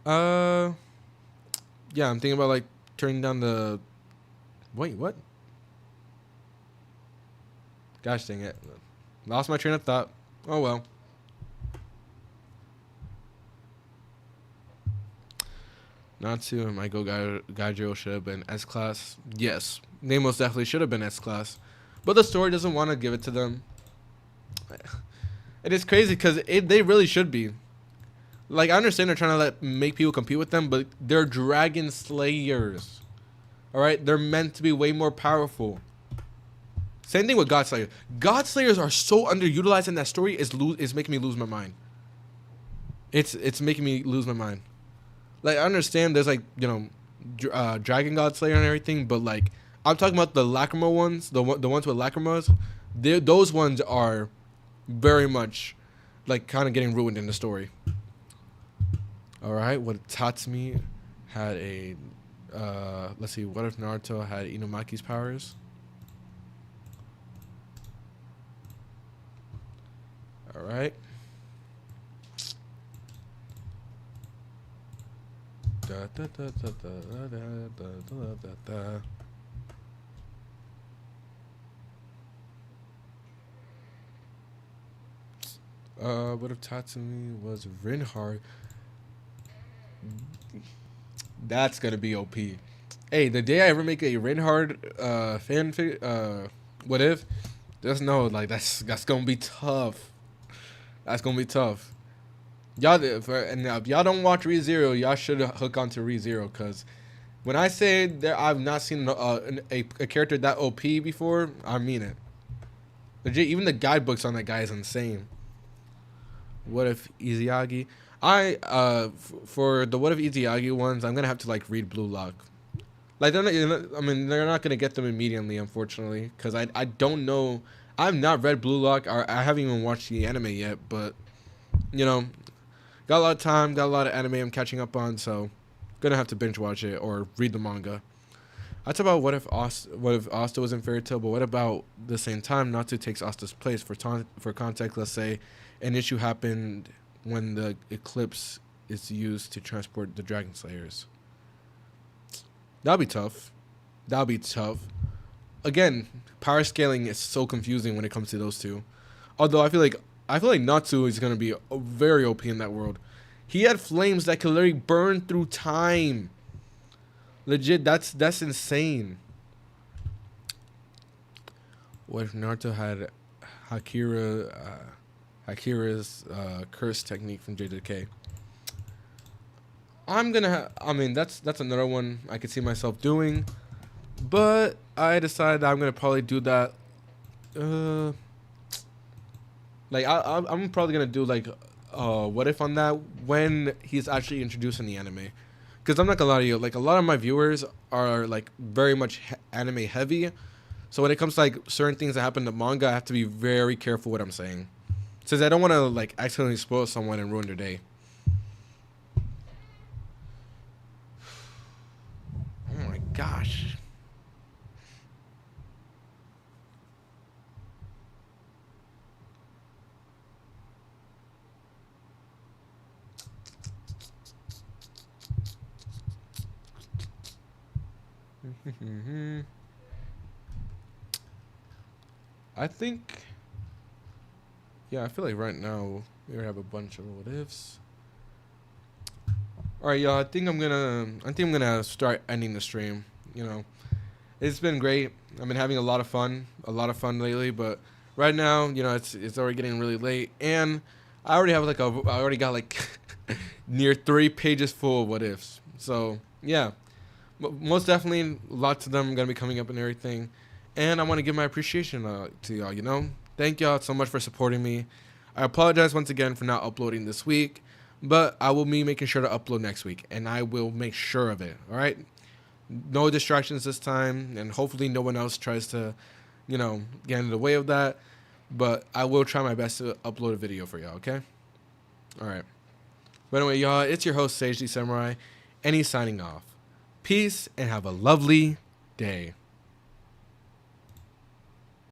yeah, I'm thinking about like turning down the. Wait, what? Gosh dang it, lost my train of thought. Oh well. Natsu and Michael Gaijiro should have been S class. Yes, they most definitely should have been S class, but the story doesn't want to give it to them. It is crazy because they really should be. Like, I understand they're trying to make people compete with them, but they're dragon slayers. All right, they're meant to be way more powerful. Same thing with God Slayer. God Slayers are so underutilized in that story. Is making me lose my mind. It's making me lose my mind. Like, I understand there's like, you know, Dragon God Slayer and everything, but like, I'm talking about the Lacrima ones, the ones with Lacrimas. Those ones are very much like kind of getting ruined in the story. All right, what Tatsumi had a let's see, what if Naruto had Inumaki's powers? All right. What if Tatsumi was Rinhard? That's gonna be OP. Hey, the day I ever make a Rinhard fanfic, what if? Just know, like, that's gonna be tough. That's gonna be tough. Y'all, if y'all don't watch ReZero, y'all should hook onto ReZero, because when I say that I've not seen a character that OP before, I mean it. Legit, even the guidebooks on that guy is insane. What if Izayagi? For the What if Izayagi ones, I'm gonna have to like read Blue Lock. Like I mean, they're not gonna get them immediately, unfortunately, because I don't know. I've not read Blue Lock, or I haven't even watched the anime yet. But you know, got a lot of time, got a lot of anime I'm catching up on, so gonna have to binge watch it or read the manga. That's about what if Asta was in Fairy Tail, but what about the same time Natsu takes Asta's place? For context, let's say an issue happened when the eclipse is used to transport the Dragon Slayers. That'll be tough. That'll be tough. Again, power scaling is so confusing when it comes to those two. Although I feel like Natsu is gonna be very OP in that world. He had flames that could literally burn through time. Legit, that's insane. What if Naruto had Hakira's curse technique from JJK? I mean, that's another one I could see myself doing, but I decided I'm gonna probably do that. I'm probably gonna do like what if on that when he's actually introduced in the anime. Because I'm not gonna lie to you, like a lot of my viewers are like very much anime heavy, so when it comes to like certain things that happen in the manga, I have to be very careful what I'm saying, since I don't want to like accidentally spoil someone and ruin their day. Oh my gosh. I think, yeah, I feel like right now we have a bunch of what ifs. All right, y'all. I think I'm gonna start ending the stream. You know, it's been great. I've been having a lot of fun lately. But right now, you know, it's already getting really late, and I already got like near 3 pages full of what ifs. So yeah, most definitely, lots of them are gonna be coming up and everything. And I want to give my appreciation to y'all. You know, thank y'all so much for supporting me. I apologize once again for not uploading this week, but I will be making sure to upload next week, and I will make sure of it. All right, no distractions this time, and hopefully no one else tries to, you know, get in the way of that. But I will try my best to upload a video for y'all. Okay. All right. But anyway, y'all, it's your host Sage the Samurai, and he's signing off. Peace and have a lovely day.